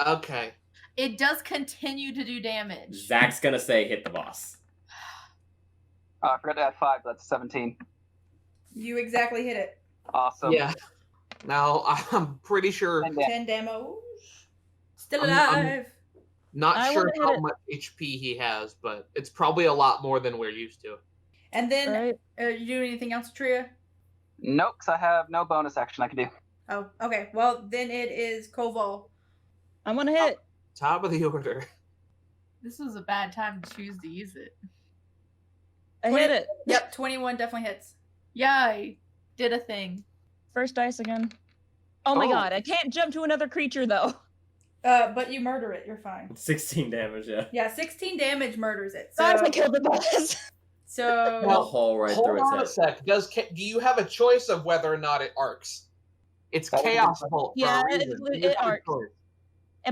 okay. It does continue to do damage. Zach's gonna say hit the boss. I forgot to add 5. But that's 17. You exactly hit it. Awesome. Yeah. Now I'm pretty sure. And then 10 damage. Still I'm- alive. Not I sure wanna hit how it. much HP he has, but it's probably a lot more than we're used to. And then, Right? you do anything else, Atria? nope, 'cause I have no bonus action I can do. Oh, okay. Well, then it is Koval. I'm gonna hit. Top of the order. This was a bad time to choose to use it. I hit it. Yep, 21 definitely hits. Yay! Did a thing. First dice again. Oh my Oh. god, I can't jump to another creature though. But you murder it. You're fine. 16 damage, yeah. Yeah, 16 damage murders it. So, Guys, I killed the boss. so A hole right Hold through on a its head. sec. Do you have a choice of whether or not it arcs? It's That would be chaos fun. bolt. Yeah, for a it- reason. it You have a arcs. choice.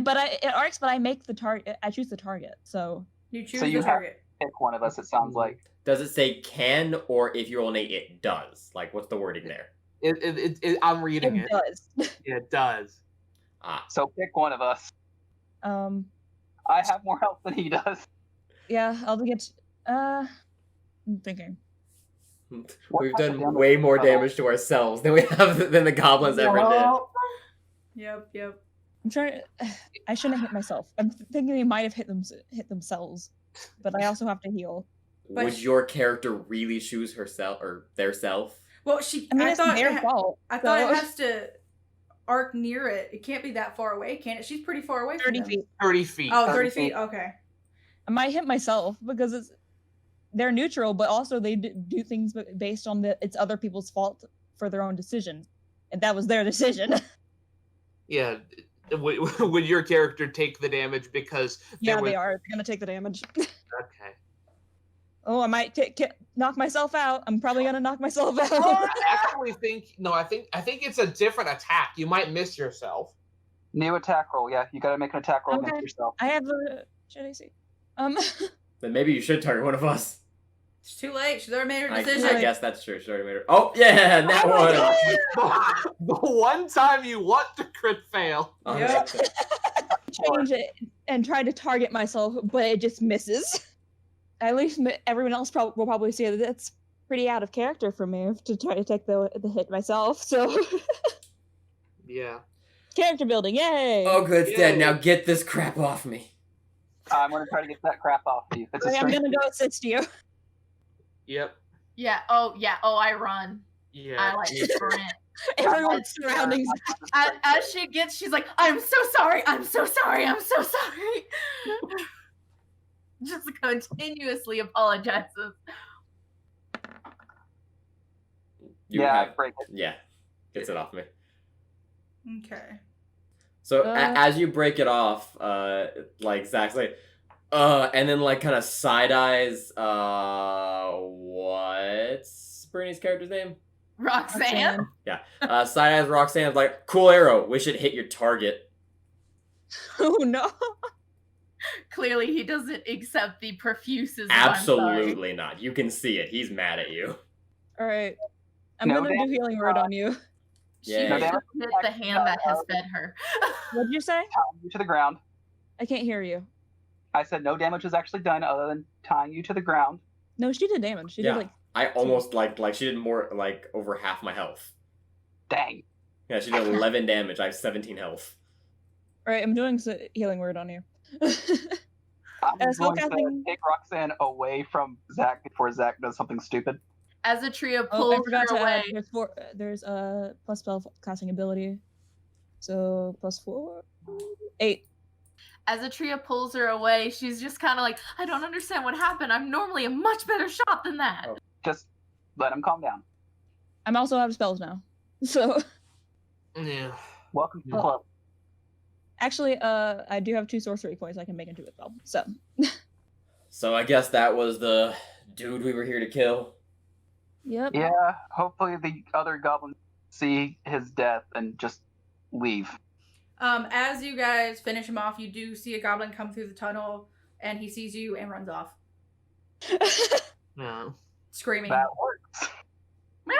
But it arcs, but I make the target. I choose the target. So you choose So you the have- target. Pick one of us, it sounds like. Does it say can, or if you roll an 8, it does? Like, what's the wording there? I'm reading it it. does. It does. Ah, So pick one of us. I have more health than he does. Yeah, I'll get. I'm thinking. What we've type of done damage way is more that? damage to ourselves than the goblins ever did. Yep. I'm trying. I shouldn't hit myself. I'm thinking they might have hit themselves, but I also have to heal. But would your character really choose herself or their self? Well, I mean, it's their fault. I thought so- it has to arc near it. It can't be that far away, can it? She's pretty far away from 30 them. feet. 30 feet. Oh, 30 30 feet. feet. Okay. I might hit myself because they're neutral, but also they do things based on it's other people's fault for their own decisions, and that was their decision. Yeah. Would your character take the damage because Yeah, there was... they are. They're gonna take the damage. Okay. Oh, I might knock myself out. I'm probably gonna knock myself out. I actually think I think it's a different attack. You might miss yourself. New attack roll. Yeah, you got to make an attack roll Okay. against yourself. I have a. Should I see? Then maybe you should target one of us. It's too late. She's already made her I decision. guess that's true. She already made her. Oh yeah, that Oh my one. The one time you want to crit fail. Yep. change it and try to target myself, but it just misses. At least everyone else will probably say that that's pretty out of character for me to try to take the hit myself. So Yeah. character building, yay! Oh, good, it's dead. Yay. Now get this crap off me. I'm going to try to get that crap off you. It's a Okay, I'm strength. gonna go assist you. Yep. Yeah. Oh, yeah. Oh, I run. Yeah. I like sprint. Everyone's surrounding. As she gets, she's like, "I'm so sorry. I'm so sorry. I'm so sorry." Just continuously apologizes. You Yeah, I have, break it. yeah, gets it off me. Okay. So Uh, as you break it off, like Zach's like, and then like kind of side eyes. What's Bernie's character's name? Roxanne. Side eyes Roxanne's like, cool arrow. We should hit your target. Oh no! Clearly, he doesn't accept the profuses. of "I'm sorry." Absolutely not. You can see it. He's mad at you. All right, I'm No gonna do damage. healing word on you. She Yeah. should hit the hand that has fed her. What'd you say? Tying you to the ground. I can't hear you. I said no damage was actually done other than tying you to the ground. No, she did damage. She Yeah. did like. I almost like she did more like over half my health. Dang. Yeah, she did 11 damage. I have 17 health. All right, I'm doing healing word on you. I'm spell going to casting- take Roxanne away from Zach before Zach does something stupid. As Atria Oh, pulls I forgot her to away, add. There's a plus spell casting ability. So +4, 8. as Atria pulls her away, she's just kind of like, "I don't understand what happened. I'm normally a much better shot than that." Oh. Just let him calm down. I'm also out of spells now. So Yeah. Welcome to the Oh. club. actually, I do have 2 sorcery points I can make into a spell. So So I guess that was the dude we were here to kill. yep. Yeah, hopefully the other goblins see his death and just leave. As you guys finish him off, you do see a goblin come through the tunnel, and he sees you and runs off, Yeah. screaming. That works.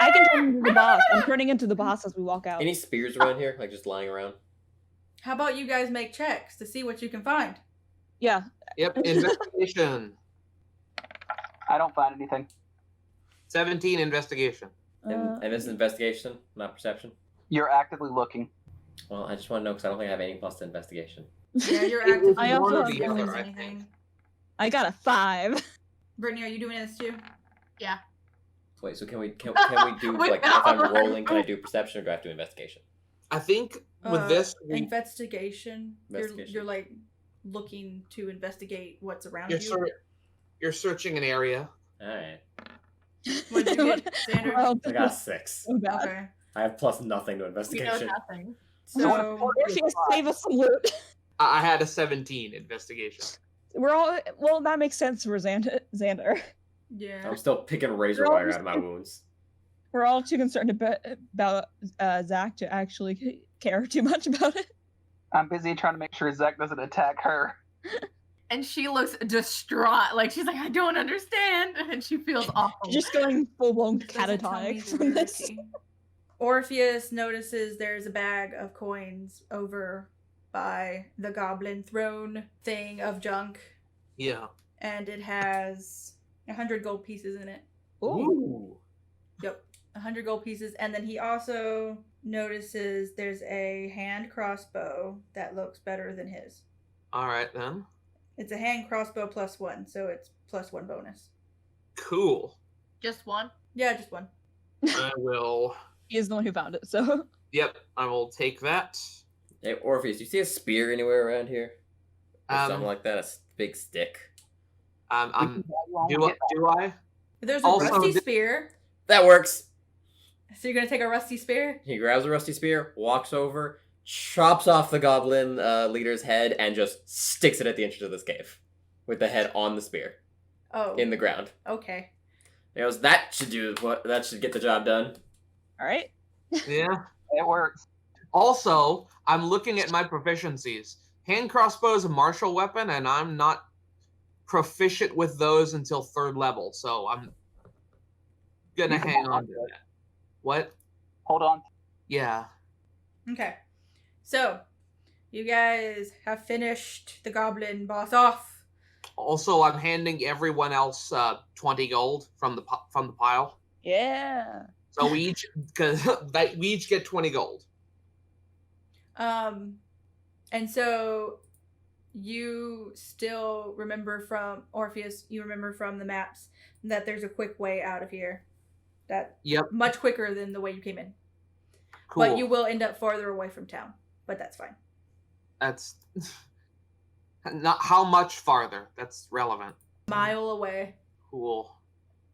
I can turn into the boss. I'm turning into the boss as we walk out. Any spears around here? Like just lying around? How about you guys make checks to see what you can find? Yeah. Yep. Investigation. I don't find anything. 17 investigation. And this is investigation, not perception. You're actively looking. Well, I just want to know because I don't think I have any plus to investigation. Yeah, you're actively I also looking have to see if one. there's I anything. think. I got a 5. Brittany, are you doing this too? Wait, so can we do like if I'm rolling, can I do perception or do I have to do investigation? I think with this, Investigation. Investigation. You're like looking to investigate what's around you're, you. you're searching an area. Alright. What did you get, Xander? Well, I got a 6. so bad. Okay. I have plus nothing to We know investigation. nothing. So Orpheus, save us some loot. I had a 17 investigation. We're all well. That makes sense for Xander. yeah. I'm still picking razor You're all wire just- out of my wounds. We're all too concerned about Zach to actually care too much about it. I'm busy trying to make sure Zach doesn't attack her. And she looks distraught. Like, she's like, "I don't understand." And she feels awful. Just going full blown Doesn't tell me catatonic the from this. rarity. Orpheus notices there's a bag of coins over by the goblin throne thing of junk, Yeah. and it has 100 gold pieces in it. Ooh. Yep, 100 gold pieces. And then he also notices there's a hand crossbow that looks better than his. All right then. It's a hand crossbow +1, so it's +1 bonus. Cool. Just one. Yeah, just one. I will. He is the one who found it, so. Yep, I will take that. Hey, Orpheus, do you see a spear anywhere around here? Or something like that, big stick. Do I? There's a Also, rusty spear. That works. So you're gonna take a rusty spear? He grabs a rusty spear, walks over, chops off the goblin leader's head, and just sticks it at the entrance of this cave. With the head on the spear. Oh. In the ground. Okay. He goes, that should get the job done. Alright. Yeah. It works. Also, I'm looking at my proficiencies. Hand crossbow is a martial weapon, and I'm not proficient with those until 3rd level, so I'm gonna You can hang hold on on to to it. that. What? Hold on. Yeah. Okay. So, you guys have finished the goblin boss off. Also, I'm handing everyone else 20 gold from the pile. Yeah. So we each get 20 gold. And so you still remember from Orpheus, you remember from the maps that there's a quick way out of here. That much quicker than the way you came in. Cool. But you will end up farther away from town. But that's fine. That's not how much farther. That's relevant. Mile away. Cool.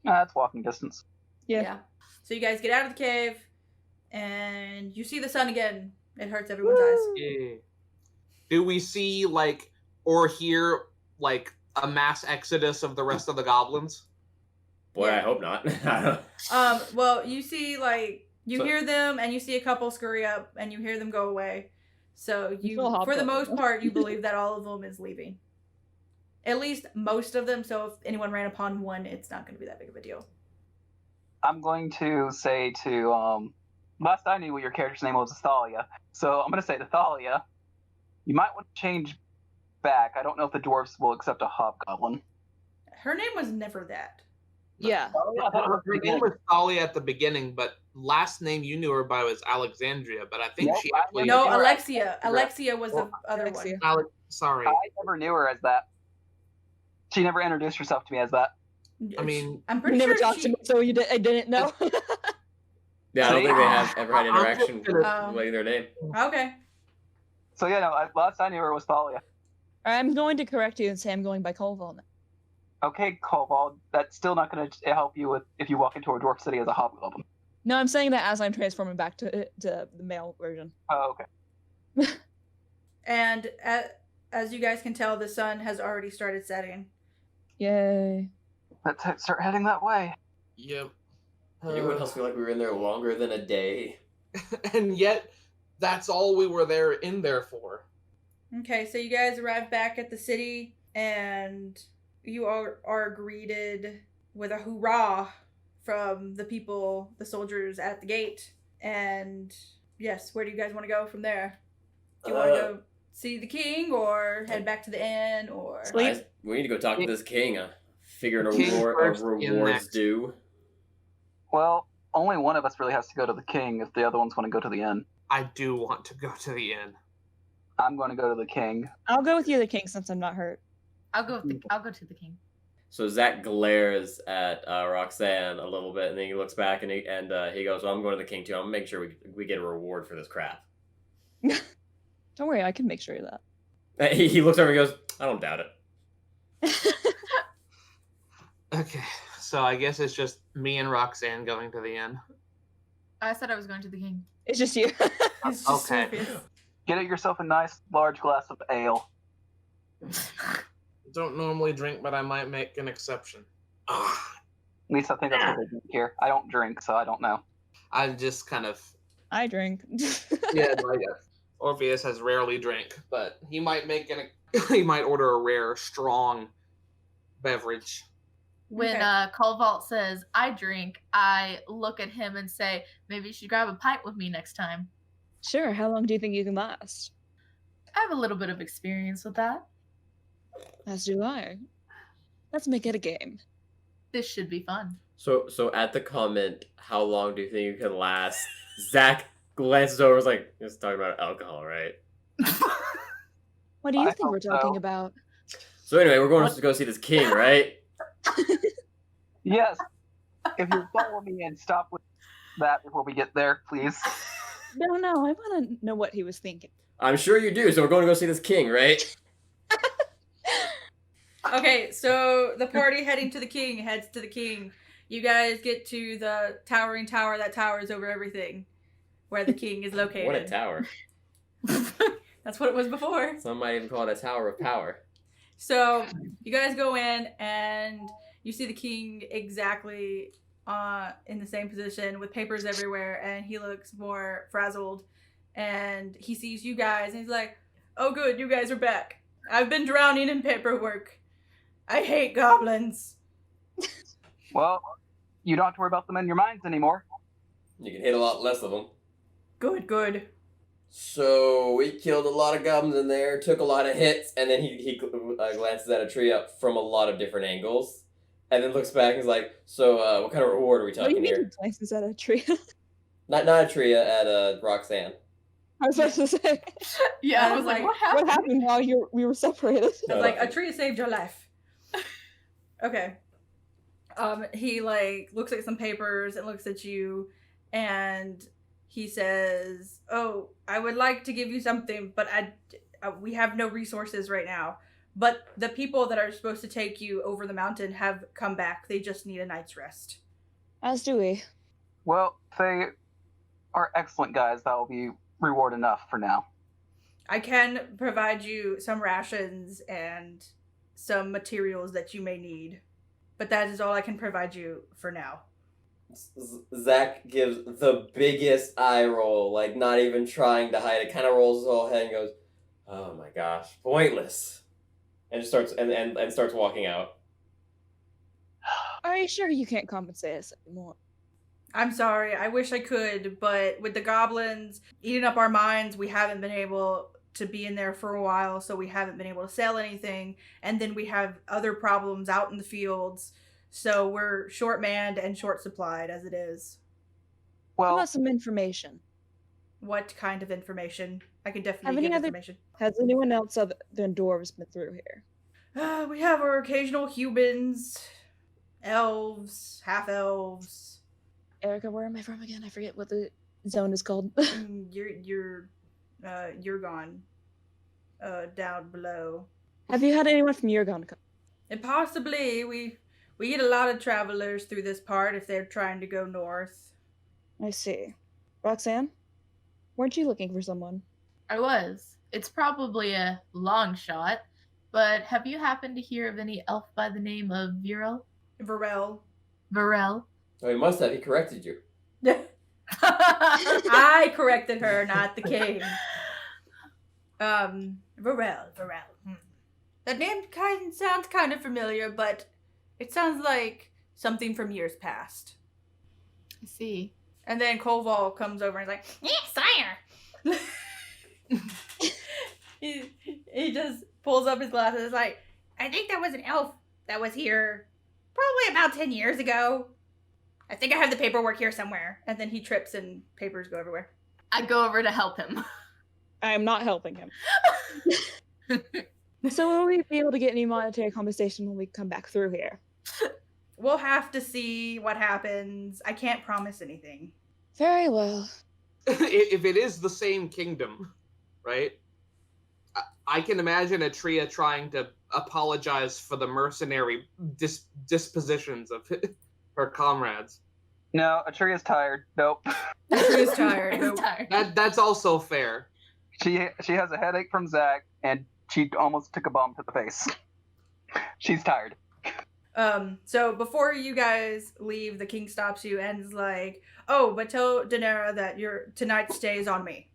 That's walking distance. Yeah. So you guys get out of the cave, and you see the sun again. It hurts everyone's eyes. Yeah. Do we see or hear a mass exodus of the rest of the goblins? Boy, Yeah. I hope not. Well, you see you hear them, and you see a couple scurry up, and you hear them go away. So you, for the most part, you believe that all of them is leaving. At least most of them. So if anyone ran upon one, it's not going to be that big of a deal. I'm going to say to last I knew what your character's name was Thalia. So I'm going to say to Thalia, you might want to change back. I don't know if the dwarves will accept a hobgoblin. Her name was never that. Yeah. Her name was Thalia at the beginning, but last name you knew her by was Alexandria. But I think Nope, she I actually No, never- Alexia. Alexia was the other Alexia. Sorry. I never knew her as that. She never introduced herself to me as that. one. I mean, I'm You pretty never sure talked to me, so I didn't know. Yeah, I don't think they have ever had I'm just interaction gonna- with their name. Okay. So yeah, no, last I knew her was Thalia. I'm going to correct you and say I'm going by Colville now. Okay, Koval, that's still not going to help you if you walk into a dwarf city as a hobgoblin. No, I'm saying that as I'm transforming back to the male version. Oh, okay. And as you guys can tell, the sun has already started setting. Yay. Let's start heading that way. Yep. Anyone else feel like we were in there longer than a day? And yet, that's all we were in there for. Okay, so you guys arrive back at the city, and you are greeted with a hoorah from the people, the soldiers at the gate. And yes, where do you guys want to go from there? Do you want to go see the king, or head back to the inn, or Sleep. We need to go talk to this king. Figuring King a first, king reward's next. due. Well, only one of us really has to go to the king if the other ones want to go to the inn. I do want to go to the inn. I'm going to go to the king. I'll go with you, the king, since I'm not hurt. I'll go to the king. So Zach glares at Roxanne a little bit, and then he looks back and he goes, "Well, I'm going to the king too. I'm gonna make sure we get a reward for this crap." Don't worry, I can make sure of that. He looks over and goes, "I don't doubt it." Okay, so I guess it's just me and Roxanne going to the inn. I said I was going to the king. It's just you. it's just Okay. Orpheus. Get yourself a nice large glass of ale. Don't normally drink, but I might make an exception. Ah, At least I think that's what they drink here. I don't drink, so I don't know. I just kind of I drink. Orpheus has rarely drank, but he might he might order a rare, strong beverage. When Okay. Colvault says, I drink, I look at him and say, maybe you should grab a pint with me next time. Sure, how long do you think you can last? I have a little bit of experience with that. As do I. Let's make it a game. This should be fun. So at the comment, how long do you think you can last? Zach glances over, is like, "Just talking about alcohol, right?" What do you I think we're hope so. talking about? So anyway, we're going to go see this king, right? Yes. If you follow me and stop with that before we get there, please. No, I want to know what he was thinking. I'm sure you do. So we're going to go see this king, right? Okay, so the party heading to the king heads to the king. You guys get to the towering tower that towers over everything, where the king is located. What a tower. That's what it was before. Some might even call it a tower of power. So you guys go in and you see the king exactly in the same position with papers everywhere, and he looks more frazzled. And he sees you guys, and he's like, "Oh, good, you guys are back. I've been drowning in paperwork. I hate goblins." Well, you don't have to worry about them in your minds anymore. You can hit a lot less of them. Good. So we killed a lot of goblins in there, took a lot of hits, and then he glances at a tree up from a lot of different angles, and then looks back and is like, "So what kind of reward are we What do you talking mean here?" he glances at a tree? Not a tree, at Roxanne. I was about to say, Yeah, I I was was like, like, what happened? what happened while we were separated? It's like, a tree saved your life. Okay. He looks at some papers and looks at you, and he says, "Oh, I would like to give you something, but we have no resources right now. But the people that are supposed to take you over the mountain have come back. They just need a night's rest." As do we. Well, they are excellent guys. That will be reward enough for now. I can provide you some rations and some materials that you may need, but that is all I can provide you for now. Zach gives the biggest eye roll, like not even trying to hide it. Kind of rolls his whole head and goes, "Oh my gosh, pointless," and just starts and starts walking out. Are you sure you can't compensate us anymore? I'm sorry, I wish I could, but with the goblins eating up our mines, we haven't been able to be in there for a while, so we haven't been able to sell anything. And then we have other problems out in the fields, so we're short-manned and short-supplied as it is. How Well, about some information? What kind of information? I can definitely Have any give other- information. Has anyone else other than dwarves been through here? We have our occasional humans, elves, half-elves. Erica, where am I from again? I forget what the zone is called. You're gone. Down below. Have you had anyone from Yurgon come? And possibly we get a lot of travelers through this part if they're trying to go north. I see. Roxanne? Weren't you looking for someone? I was. It's probably a long shot, but have you happened to hear of any elf by the name of Virel? Varel. Varel? Oh, he must have. He corrected you. I corrected her, not the king. Varel. That name sounds kind of familiar, but it sounds like something from years past. I see. And then Koval comes over and is like, "Yeah, sire." he just pulls up his glasses and is like, "I think that was an elf that was here probably about 10 years ago. I think I have the paperwork here somewhere." And then he trips and papers go everywhere. I go over to help him. I am not helping him. So will we be able to get any monetary compensation when we come back through here? We'll have to see what happens. I can't promise anything. Very well. If it is the same kingdom, right? I can imagine Atria trying to apologize for the mercenary dispositions of her comrades. no, Atria's tired. Nope. He's tired. I'm tired. That's also fair. She has a headache from Zach, and she almost took a bomb to the face. She's tired. So before you guys leave, the king stops you and is like, "Oh, but tell Daenerys that your tonight's stay is on me.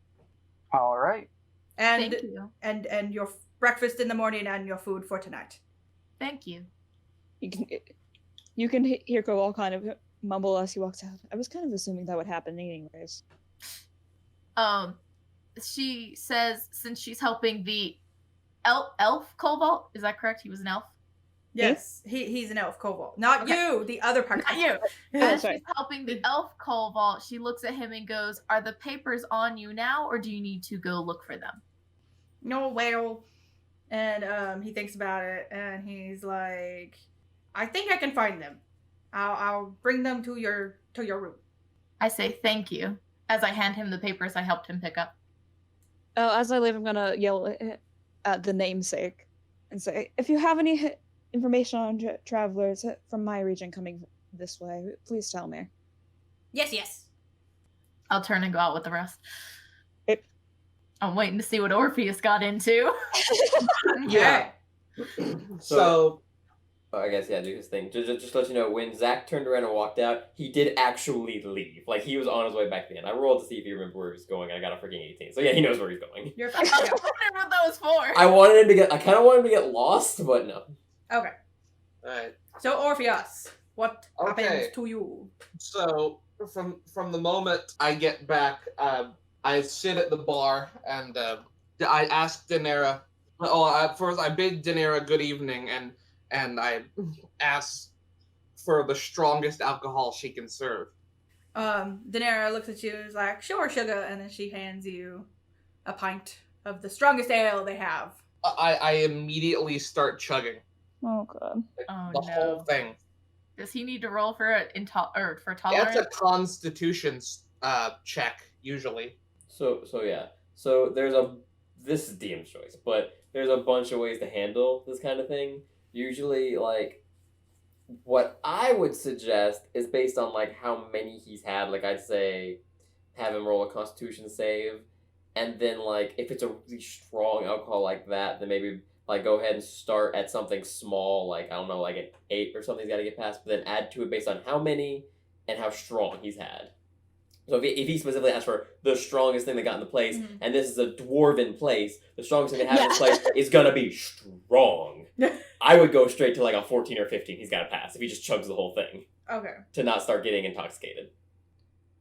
All right. And Thank you. and your breakfast in the morning and your food for tonight." Thank you. You can hear Koval kind of mumble as he walks out. I was kind of assuming that would happen anyways. She says since she's helping the elf Cobalt, is that correct? He was an elf? Yes, he's an elf, Koval. Not Okay. you, the other part. Not you. Oh, As sorry. she's helping the elf Cobalt, she looks at him and goes, "Are the papers on you now, or do you need to go look for them?" No, well. And he thinks about it and he's like, "I think I can find them. I'll bring them to your room. I say thank you as I hand him the papers I helped him pick up. As I leave, I'm gonna yell at the namesake and say, if you have any information on travelers from my region coming this way, please tell me. Yes. I'll turn and go out with the rest. I'm waiting to see what Orpheus got into. Yeah. So I guess, yeah, do his thing. Just to let you know, when Zach turned around and walked out, he did actually leave. Like, he was on his way back to the end. I rolled to see if he remembered where he was going, and I got a freaking 18. So yeah, he knows where he's going. You're I fine. was wondering what that was for. I kind of wanted him to get lost, but no. Okay. alright. So Orpheus, what Okay. happens to you? So from the moment I get back, I sit at the bar and I ask Daenerys. First I bid Daenerys good evening and I ask for the strongest alcohol she can serve. Daenerys looks at you and is like, sure, sugar, and then she hands you a pint of the strongest ale they have. I immediately start chugging Oh god. Oh the no. whole thing. Does he need to roll for for That's tolerance? a Constitution's check usually. So yeah. So this is DM's choice, but there's a bunch of ways to handle this kind of thing. Usually, like, what I would suggest is based on, like, how many he's had. Like, I'd say have him roll a Constitution save, and then, like, if it's a really strong alcohol like that, then maybe, like, go ahead and start at something small, like, I don't know, like an 8 or something he's got to get past, but then add to it based on how many and how strong he's had. So if he specifically asks for the strongest thing they got in the place, and this is a dwarven place, the strongest thing they have in this place is gonna be strong. I would go straight to like a 14 or 15 he's got to pass if he just chugs the whole thing. Okay. To not start getting intoxicated.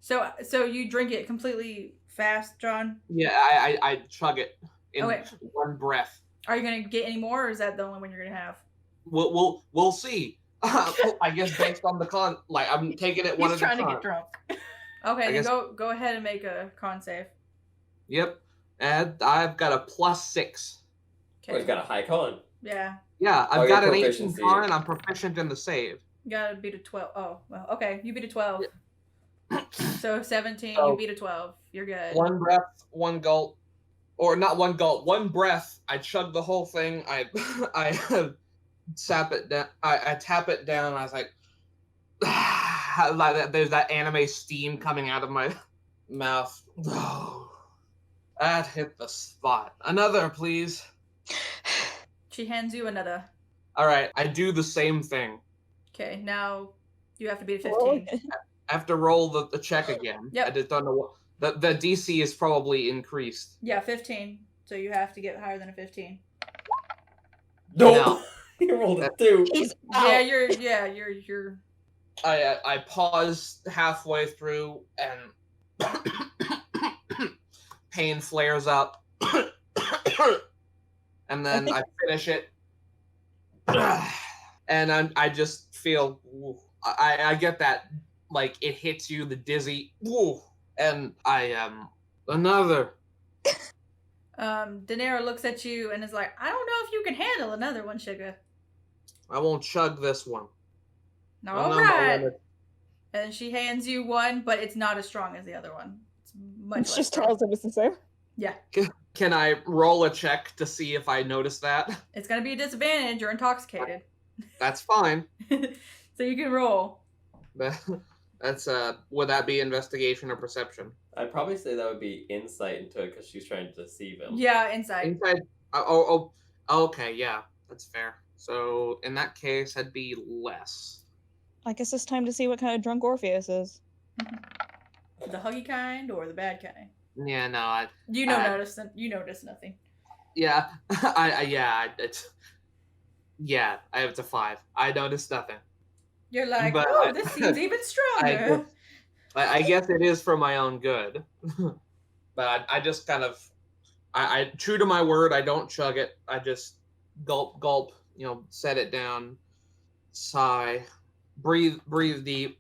So you drink it completely fast, John? Yeah, I chug it in one breath. Are you gonna get any more, or is that the only one you're gonna have? We'll see. I guess based on the con, like I'm taking it one at a time. He's trying to get drunk. Okay, then go ahead and make a con save. Yep, and I've got a +6. Okay. Oh, he's got a high con. Yeah. Yeah, I've got an 18 proficiency. con, and I'm proficient in the save. You gotta beat a 12. Oh, well, okay, you beat a 12. So 17, So, you beat a 12. You're good. One breath, one gulp, or not one gulp, one breath. I chug the whole thing. I tap it down. I tap it down. And I was like, like that. There's that anime steam coming out of my mouth. Oh, that hit the spot. Another, please. She hands you another. All right, I do the same thing. Okay, now you have to beat a 15. I have to roll the check again. Yep. I just don't know what the DC is probably increased. Yeah, 15. So you have to get higher than a 15. No. You rolled a 2. He's Yeah, out. you're I pause halfway through and pain flares up, and then I finish it, and I just feel I get that, like, it hits you, the dizzy, and I another. Daenerys looks at you and is like, I don't know if you can handle another one, sugar. I won't chug this one. All right. And she hands you one, but it's not as strong as the other one. It's much It's less just strong. tells him it's the same. Yeah. Can I roll a check to see if I notice that? It's gonna be a disadvantage. You're intoxicated. That's fine. So you can roll. That's would that be investigation or perception? I'd probably say that would be insight into it because she's trying to deceive him. Yeah, insight. Inside. Okay, yeah, that's fair. So in that case, I'd be less. I guess it's time to see what kind of drunk Orpheus is. The huggy kind or the bad kind? Yeah, no, You notice nothing. yeah, I have a 5. I noticed nothing. You're like, But oh, this seems even stronger. I guess it is for my own good. But I just kind of, I true to my word, I don't chug it. I just gulp, set it down, sigh, breathe deep,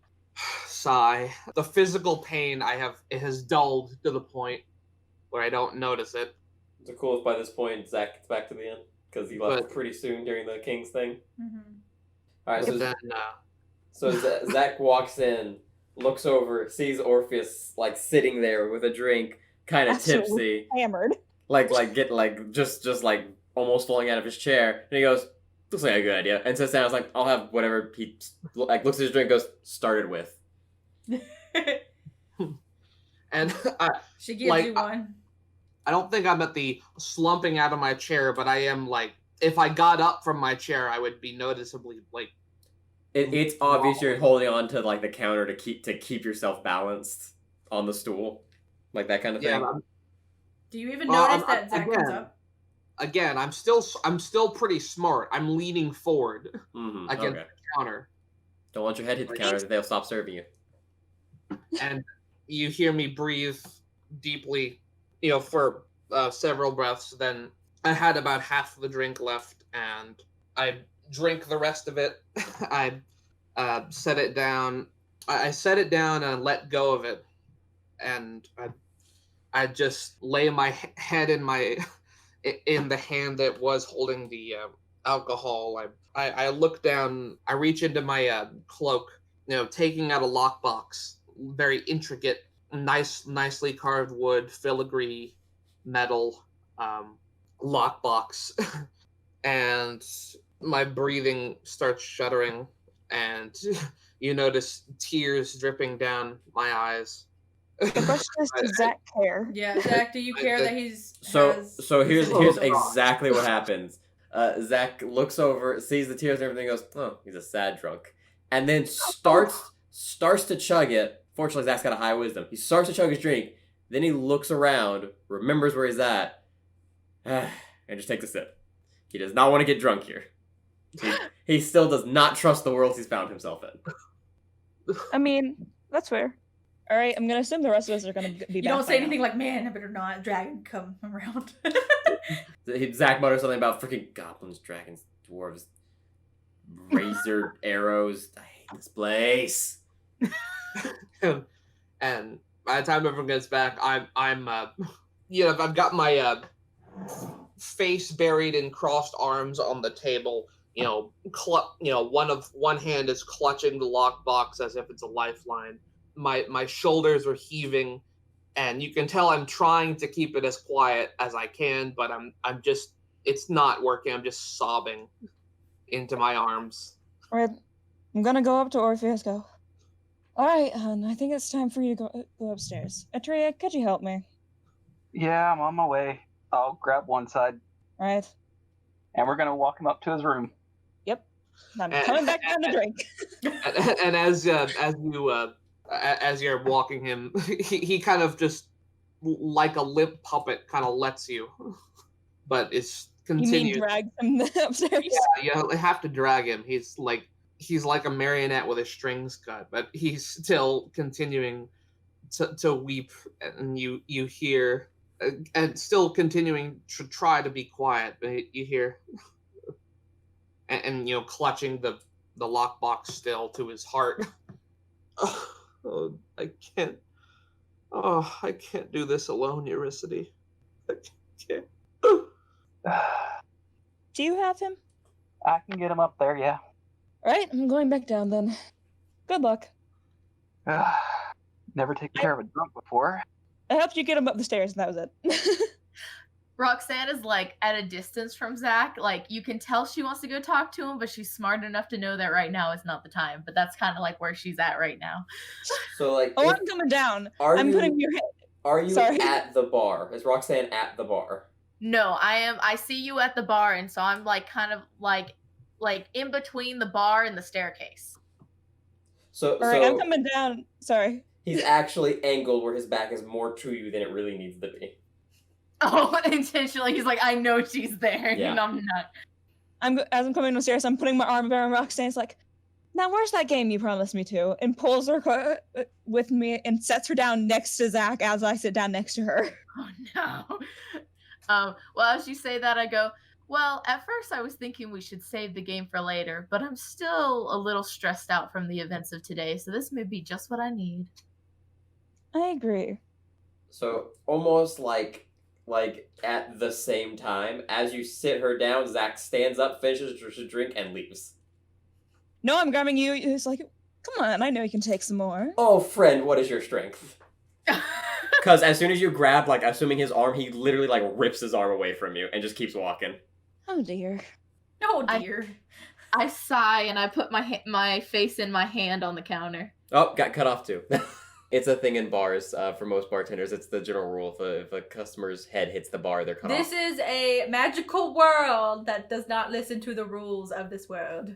sigh. The physical pain it has dulled to the point where I don't notice it. It's cool if by this point Zach gets back to the end because he left pretty soon during the King's thing. Mm-hmm. All right, so Then So Zach walks in, looks over, sees Orpheus like sitting there with a drink, kind of Absolutely tipsy, hammered. just like almost falling out of his chair, and he goes, "Looks like a good idea," and sits down. I was like, "I'll have whatever." He like looks at his drink, goes, "Started with." And She gives Like, you one. I don't think I'm at the slumping out of my chair, but I am like, if I got up from my chair, I would be noticeably like. It's obvious you're holding on to like the counter to keep yourself balanced on the stool, like that kind of thing. Yeah, Do you even notice I'm- that Zach comes again, up? again, I'm still pretty smart. I'm leaning forward Mm-hmm. against Okay. the counter, Don't let your head hit the counter; they'll stop serving you. and you hear me breathe deeply, for several breaths. Then I had about half the drink left, and I drink the rest of it. I set it down. I set it down and let go of it, and I just lay my head in the hand that was holding the alcohol. I look down. I reach into my cloak, taking out a lockbox, very intricate, nicely carved wood, filigree, metal lockbox, and my breathing starts shuddering, and you notice tears dripping down my eyes. The question is, does Zach care? Yeah, Zach, do you care that he's So here's has- exactly what happens. Zach looks over, sees the tears and everything, goes, "Oh, he's a sad drunk," and then starts to chug it. Fortunately, Zach's got a high wisdom. He starts to chug his drink. Then he looks around, remembers where he's at, and just takes a sip. He does not want to get drunk here. He still does not trust the world he's found himself in. I mean, that's fair. All right, I'm gonna assume the rest of us are gonna be back. You don't by say now. anything like, "Man, I better not dragon come around." Zach mutters something about freaking goblins, dragons, dwarves, razor arrows. I hate this place. And by the time everyone gets back, I've got my face buried in crossed arms on the table. One hand is clutching the lockbox as if it's a lifeline. My shoulders are heaving, and you can tell I'm trying to keep it as quiet as I can, but I'm just, it's not working. I'm just sobbing into my arms. All right, I'm gonna go up to Orpheus. Go. All right, hon. I think it's time for you to go upstairs. Atreya, could you help me? Yeah, I'm on my way. I'll grab one side, All right. and we're gonna walk him up to his room. Yep. I'm coming back down to drink. And as you're walking him, he kind of just, like a limp puppet, kind of lets you, but it's You continued. mean drag him upstairs? Yeah, you have to drag him. He's like a marionette with his strings cut, but he's still continuing to weep, and you hear, and still continuing to try to be quiet, but you hear, and clutching the lockbox still to his heart. Oh, I can't. Oh, I can't do this alone, Eurycity. I can't. Do you have him? I can get him up there, yeah. All right, I'm going back down then. Good luck. Never taken care of a drunk before. I helped you get him up the stairs, and that was it. Roxanne is like at a distance from Zach. Like you can tell she wants to go talk to him, but she's smart enough to know that right now is not the time. But that's kind of like where she's at right now. So like, Oh, I'm coming down. I'm putting your head. Are you Sorry. at the bar? Is Roxanne at the bar? No, I am. I see you at the bar, and so I'm like kind of like in between the bar and the staircase. So All right, I'm coming down. Sorry. he's actually angled where his back is more to you than it really needs to be. Oh, intentionally, he's like, I know she's there, Yeah. and I'm not. As I'm coming upstairs, I'm putting my arm around Roxanne's like, now where's that game you promised me to? And pulls her with me and sets her down next to Zach as I sit down next to her. Oh no. Well, as you say that, I go, well, at first I was thinking we should save the game for later, but I'm still a little stressed out from the events of today, so this may be just what I need. I agree. So almost like at the same time, as you sit her down, Zach stands up, finishes her drink, and leaves. No, I'm grabbing you. He's like, Come on, I know you can take some more. Oh, friend, what is your strength? Because as soon as you grab, like, assuming his arm, he literally, like, rips his arm away from you and just keeps walking. Oh dear. Oh dear. I sigh and I put my face in my hand on the counter. Oh, got cut off too. It's a thing in bars. For most bartenders, it's the general rule. If a customer's head hits the bar, they're cut off. This is a magical world that does not listen to the rules of this world.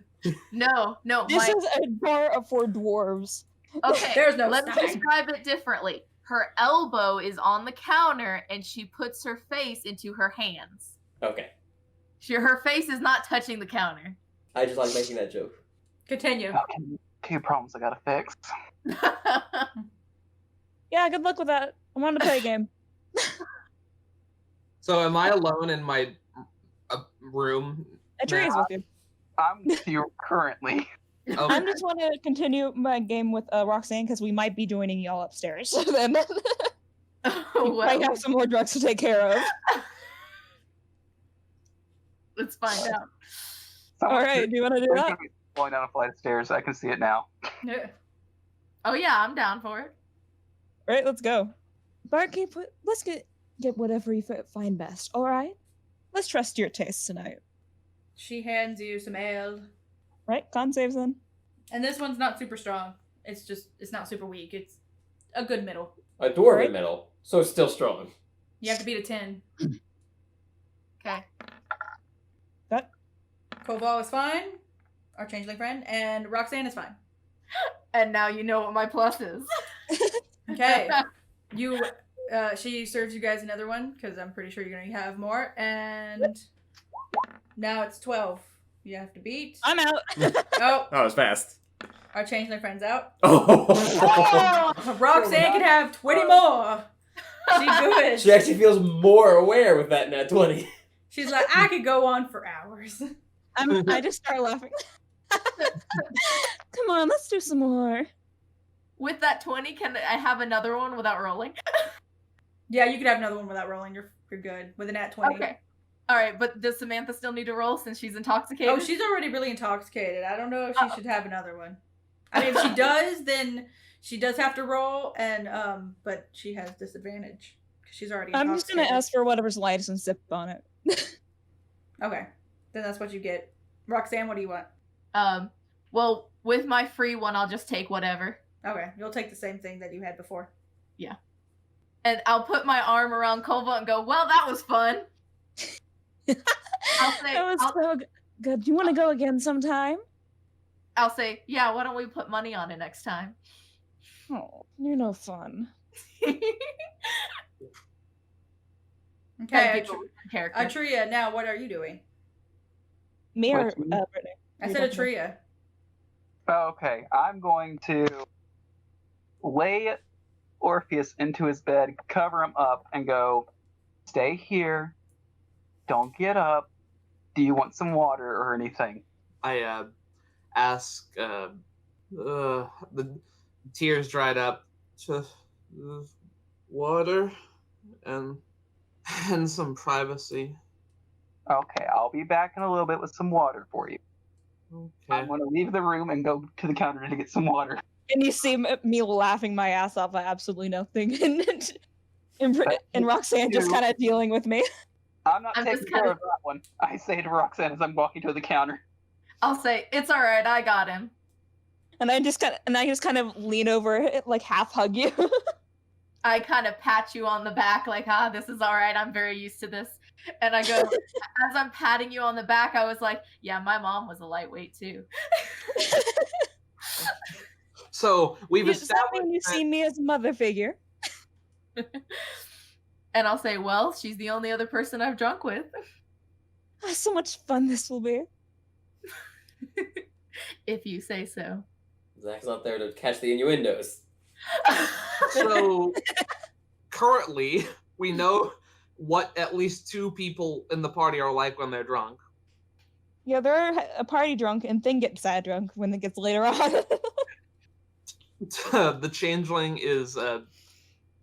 No. This is a bar for dwarves. Okay, There's no let's sign. describe it differently. Her elbow is on the counter and she puts her face into her hands. Okay. Her face is not touching the counter. I just like making that joke. Continue. Okay, problems I gotta fix. Yeah, good luck with that. I wanted to play a game. So am I alone in my room? Atreus with you. I'm with you currently. Okay. I just want to continue my game with Roxanne because we might be joining y'all upstairs. So then we might have some more drugs to take care of. Let's find out. All right, do you want to do that? Going down a flight of stairs. I can see it now. Yeah. Oh yeah, I'm down for it. All right, let's go. Barkeep, let's get whatever you find best. All right, let's trust your taste tonight. She hands you some ale. Right, con saves then. And this one's not super strong. It's not super weak. It's a good middle. A dwarven middle, so it's still strong. You have to beat a 10. Okay. That. Koval is fine. Our changeling friend. And Roxanne is fine. And now you know what my plus is. Okay. She serves you guys another one, because I'm pretty sure you're going to have more. And now it's 12. You have to beat. I'm out. Oh, Oh, it's fast. our changeling friend's out. Oh. Roxanne can have 20 more. She good. She actually feels more aware with that nat 20. She's like, I could go on for hours. I just start laughing. Come on, let's do some more. With that 20, can I have another one without rolling? Yeah, you could have another one without rolling. You're good with a nat 20. Okay. All right, but does Samantha still need to roll since she's intoxicated? Oh, she's already really intoxicated. I don't know if she should have another one. I mean, if she does, then she does have to roll, and but she has disadvantage because she's already. I'm just gonna ask for whatever's lightest and sip on it. Okay, then that's what you get. Roxanne, what do you want? Well, with my free one, I'll just take whatever. Okay, you'll take the same thing that you had before. Yeah. And I'll put my arm around Kova and go, well, that was fun. I'll say, That was so good. Do you want to go again sometime? I'll say, yeah, why don't we put money on it next time? Oh, you're no fun. Okay, Character. Atria, now what are you doing? Me or What's me? Brittany? I said Atria. Okay, I'm going to lay Orpheus into his bed, cover him up, and go, stay here. Don't get up. Do you want some water or anything? I ask. The tears dried up. Just water and some privacy. Okay, I'll be back in a little bit with some water for you. Okay. I'm going to leave the room and go to the counter to get some water. And you see me laughing my ass off at absolutely nothing, and Roxanne just kind of dealing with me. I'm not I'm taking just care kinda- of that one. I say to Roxanne as I'm walking to the counter. I'll say, it's all right, I got him. And I just kind of lean over, like half hug you. I kind of pat you on the back, like, this is all right. I'm very used to this. And I go, as I'm patting you on the back, I was like, yeah, my mom was a lightweight too. So we've Does that established mean you that- see me as a mother figure? And I'll say, well, she's the only other person I've drunk with. Oh, so much fun this will be. If you say so. Zach's not there to catch the innuendos. So currently, we know what at least two people in the party are like when they're drunk. Yeah, they're a party drunk and then get sad drunk when it gets later on. The changeling is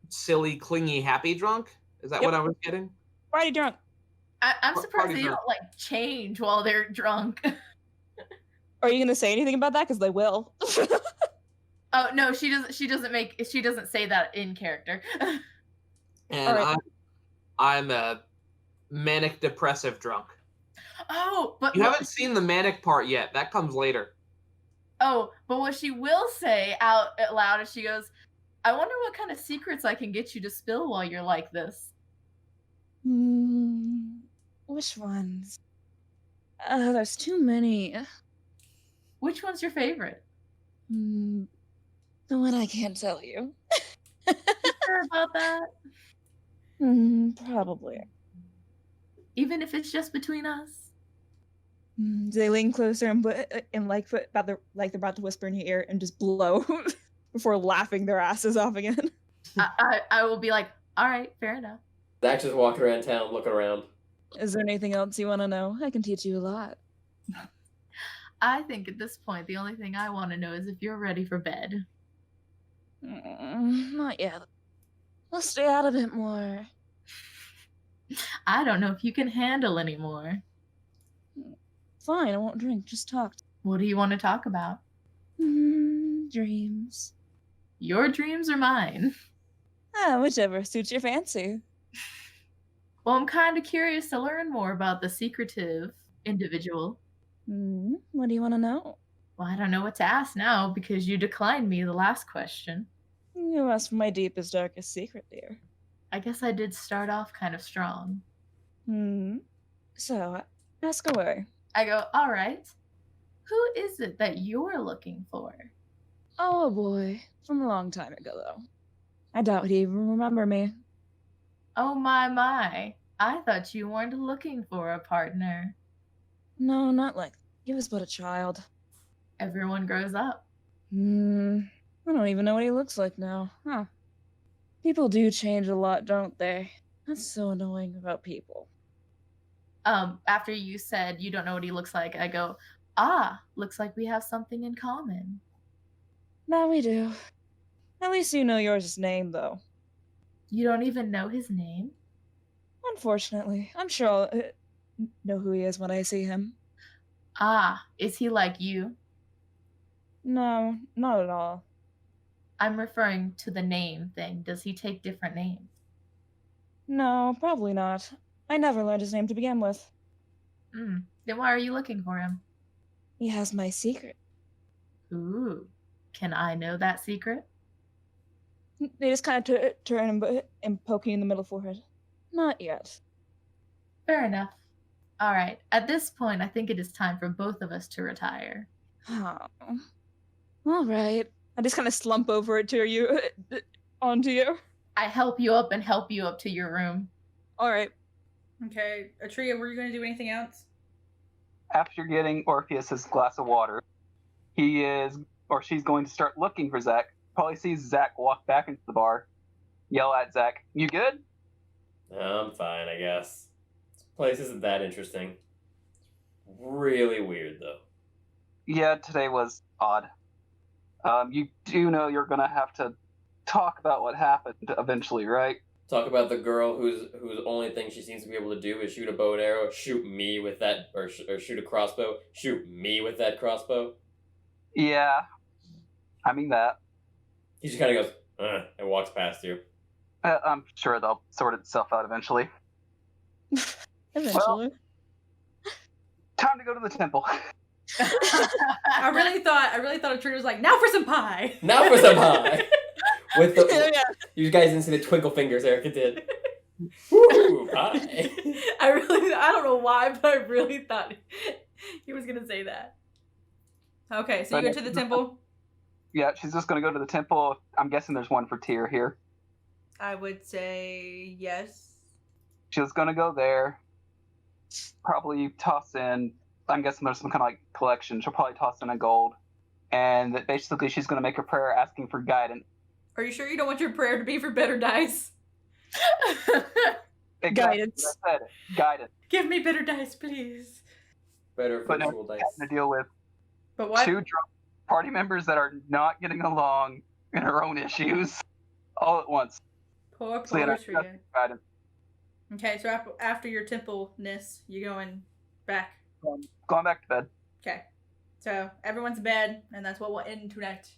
silly, clingy, happy drunk. Is that Yep. what I was getting? Party drunk. I'm What surprised party they drunk? don't like change while they're drunk. Are you gonna say anything about that? Because they will. Oh no, she doesn't say that in character. And Alright. I'm a manic depressive drunk. Oh, but You haven't seen the manic part yet. That comes later. but what she will say out loud is she goes, I wonder what kind of secrets I can get you to spill while you're like this. Which ones? There's too many. Which one's your favorite? The one I can't tell you. Sure about that? Probably. Even if it's just between us? Do they lean closer and they're about to whisper in your ear and just blow before laughing their asses off again? I will be like, all right, fair enough. Zach just walking around town, looking around. Is there anything else you want to know? I can teach you a lot. I think at this point, the only thing I want to know is if you're ready for bed. Not yet. Let's stay out a bit more. I don't know if you can handle anymore. Fine, I won't drink. Just talk. What do you want to talk about? Dreams. Your dreams or mine? Whichever suits your fancy. Well, I'm kind of curious to learn more about the secretive individual. What do you want to know? Well, I don't know what to ask now because you declined me the last question. You asked for my deepest, darkest secret, dear. I guess I did start off kind of strong. So, ask away. I go, all right. Who is it that you're looking for? Oh, a boy. From a long time ago, though. I doubt he'd even remember me. Oh, my. I thought you weren't looking for a partner. No, not like that. He was but a child. Everyone grows up. I don't even know what he looks like now. People do change a lot, don't they? That's so annoying about people. After you said you don't know what he looks like, I go, looks like we have something in common. Now we do. At least you know yours' name, though. You don't even know his name? Unfortunately. I'm sure I'll know who he is when I see him. Is he like you? No, not at all. I'm referring to the name thing. Does he take different names? No, probably not. I never learned his name to begin with. Then why are you looking for him? He has my secret. Ooh. Can I know that secret? They just kind of turn and poke you in the middle forehead. Not yet. Fair enough. All right. At this point, I think it is time for both of us to retire. Oh. All right. I just kind of slump over onto you. I help you up and help you up to your room. All right. Okay, Atria, were you going to do anything else? After getting Orpheus his glass of water, she's going to start looking for Zach. Probably sees Zach walk back into the bar, yell at Zach, "You good?" I'm fine, I guess. This place isn't that interesting. Really weird, though. Yeah, today was odd. You do know you're gonna have to talk about what happened eventually, right? Talk about the girl whose only thing she seems to be able to do is shoot a bow and arrow, shoot me with that, or shoot a crossbow, shoot me with that crossbow. Yeah, I mean that. He just kind of goes, and walks past you. I'm sure they'll sort itself out eventually. Eventually. Time to go to the temple. I really thought Atria was like, now for some pie. Now for some pie. With the, Yeah. You guys didn't see the twinkle fingers Erica did. Woo, pie. I don't know why, but I really thought he was gonna say that. Okay, so you go to the temple. Yeah, she's just gonna go to the temple. I'm guessing there's one for Tyr here. I would say yes. She's gonna go there. Probably toss in. I'm guessing there's some kind of like collection. She'll probably toss in a gold, and that basically she's gonna make a prayer asking for guidance. Are you sure you don't want your prayer to be for better dice? Exactly Guidance. what I said. Guidance. Give me better dice, please. Better But no, virtual she's dice. having to deal with But what? two drunk party members that are not getting along in her own issues all at once. Poor So, yeah, Atria. Guidance. Okay, so after your temple-ness, you going back. Going back to bed. Okay. So everyone's in bed, and that's what we'll end tonight.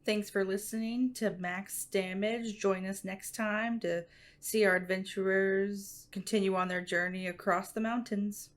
Thanks for listening to Max Damage. Join us next time to see our adventurers continue on their journey across the mountains.